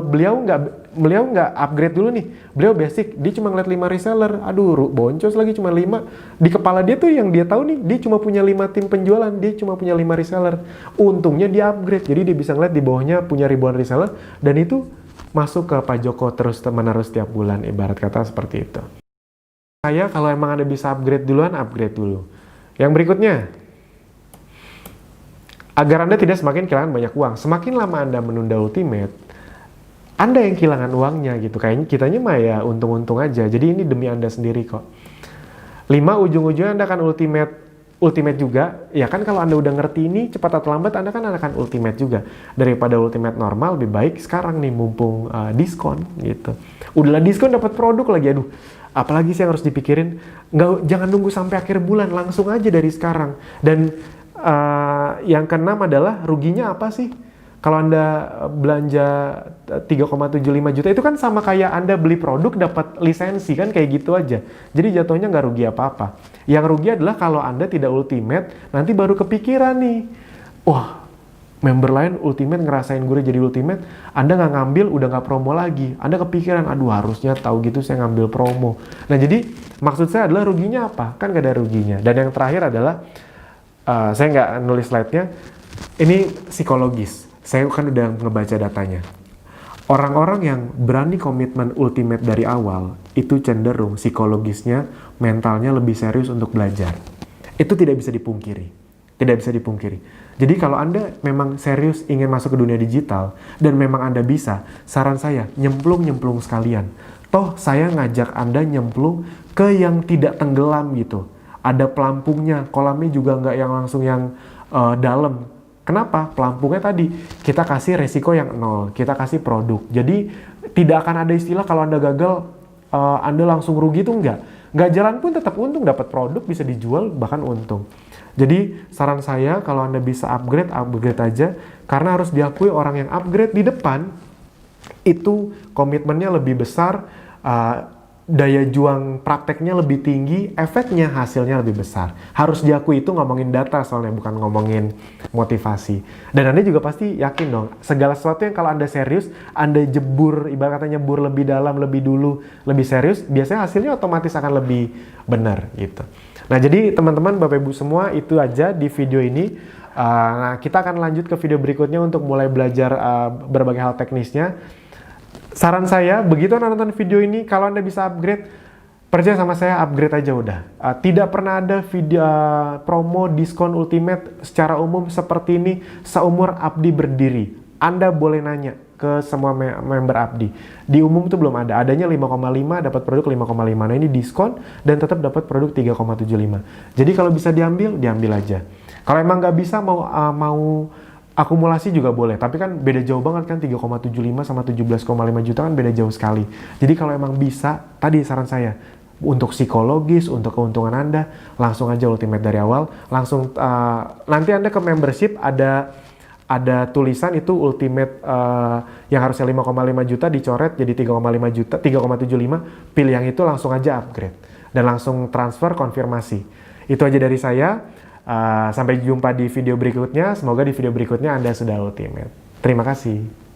beliau nggak upgrade dulu nih, beliau basic, dia cuma ngeliat 5 reseller, aduh boncos lagi cuma 5, di kepala dia tuh yang dia tahu nih, dia cuma punya 5 tim penjualan, dia cuma punya 5 reseller, untungnya dia upgrade, jadi dia bisa ngeliat di bawahnya punya ribuan reseller, dan itu masuk ke Pak Joko terus menerus tiap bulan, ibarat kata seperti itu. Kalau emang Anda bisa upgrade duluan, upgrade dulu. Yang berikutnya, agar Anda tidak semakin kehilangan banyak uang, semakin lama Anda menunda ultimate, Anda yang kehilangan uangnya gitu. Kayaknya kitanya mah ya untung-untung aja. Jadi ini demi Anda sendiri kok. 5, ujung-ujungnya Anda akan ultimate juga. Ya kan kalau Anda udah ngerti ini, cepat atau lambat Anda kan akan ultimate juga. Daripada ultimate normal, lebih baik sekarang nih mumpung diskon gitu. Udahlah diskon dapat produk lagi, aduh. Apalagi sih yang harus dipikirin? Jangan nunggu sampai akhir bulan, langsung aja dari sekarang. Dan yang keenam adalah ruginya apa sih? Kalau Anda belanja 3,75 juta itu kan sama kayak Anda beli produk dapat lisensi kan, kayak gitu aja. Jadi jatuhnya nggak rugi apa-apa. Yang rugi adalah kalau Anda tidak ultimate, nanti baru kepikiran nih, wah member lain ultimate ngerasain gue jadi ultimate, Anda nggak ngambil, udah nggak promo lagi. Anda kepikiran, aduh harusnya tahu gitu saya ngambil promo. Nah jadi maksud saya adalah ruginya apa? Kan nggak ada ruginya. Dan yang terakhir adalah, saya nggak nulis slide-nya, ini psikologis. Saya kan udah ngebaca datanya. Orang-orang yang berani komitmen ultimate dari awal, itu cenderung psikologisnya, mentalnya lebih serius untuk belajar. Itu tidak bisa dipungkiri. Tidak bisa dipungkiri. Jadi kalau Anda memang serius ingin masuk ke dunia digital, dan memang Anda bisa, saran saya, nyemplung sekalian. Toh saya ngajak Anda nyemplung ke yang tidak tenggelam gitu. ada pelampungnya, kolamnya juga nggak yang langsung yang dalam. Kenapa? Pelampungnya tadi kita kasih resiko yang nol, kita kasih produk. Jadi tidak akan ada istilah kalau Anda gagal, Anda langsung rugi, itu nggak jalan pun tetap untung, dapat produk bisa dijual bahkan untung. Jadi saran saya kalau Anda bisa upgrade aja, karena harus diakui orang yang upgrade di depan itu komitmennya lebih besar, daya juang prakteknya lebih tinggi, efeknya hasilnya lebih besar. Harus diakui, itu ngomongin data soalnya, bukan ngomongin motivasi. Dan Anda juga pasti yakin dong, segala sesuatu yang kalau Anda serius, Anda jebur, ibarat katanya nyebur lebih dalam, lebih dulu, lebih serius, biasanya hasilnya otomatis akan lebih benar gitu. Nah jadi teman-teman, Bapak Ibu semua, itu aja di video ini. Nah kita akan lanjut ke video berikutnya untuk mulai belajar berbagai hal teknisnya. Saran saya, begitu Anda nonton video ini, kalau Anda bisa upgrade, percaya sama saya, upgrade aja udah. Tidak pernah ada video promo diskon ultimate secara umum seperti ini seumur Abdi berdiri. Anda boleh nanya ke semua member Abdi. Di umum itu belum ada. Adanya 5,5, dapat produk 5,5. Nah ini diskon dan tetap dapat produk 3,75. Jadi kalau bisa diambil, diambil aja. Kalau emang nggak bisa, mau akumulasi juga boleh, tapi kan beda jauh banget kan, 3,75 sama 17,5 juta kan beda jauh sekali. Jadi kalau emang bisa, tadi saran saya, untuk psikologis, untuk keuntungan Anda, langsung aja ultimate dari awal, langsung nanti Anda ke membership ada tulisan itu ultimate yang harusnya 5,5 juta dicoret jadi 3,5 juta, 3,75, pilih yang itu, langsung aja upgrade dan langsung transfer konfirmasi. Itu aja dari saya. Sampai jumpa di video berikutnya. Semoga di video berikutnya Anda sudah ultimate. Terima kasih.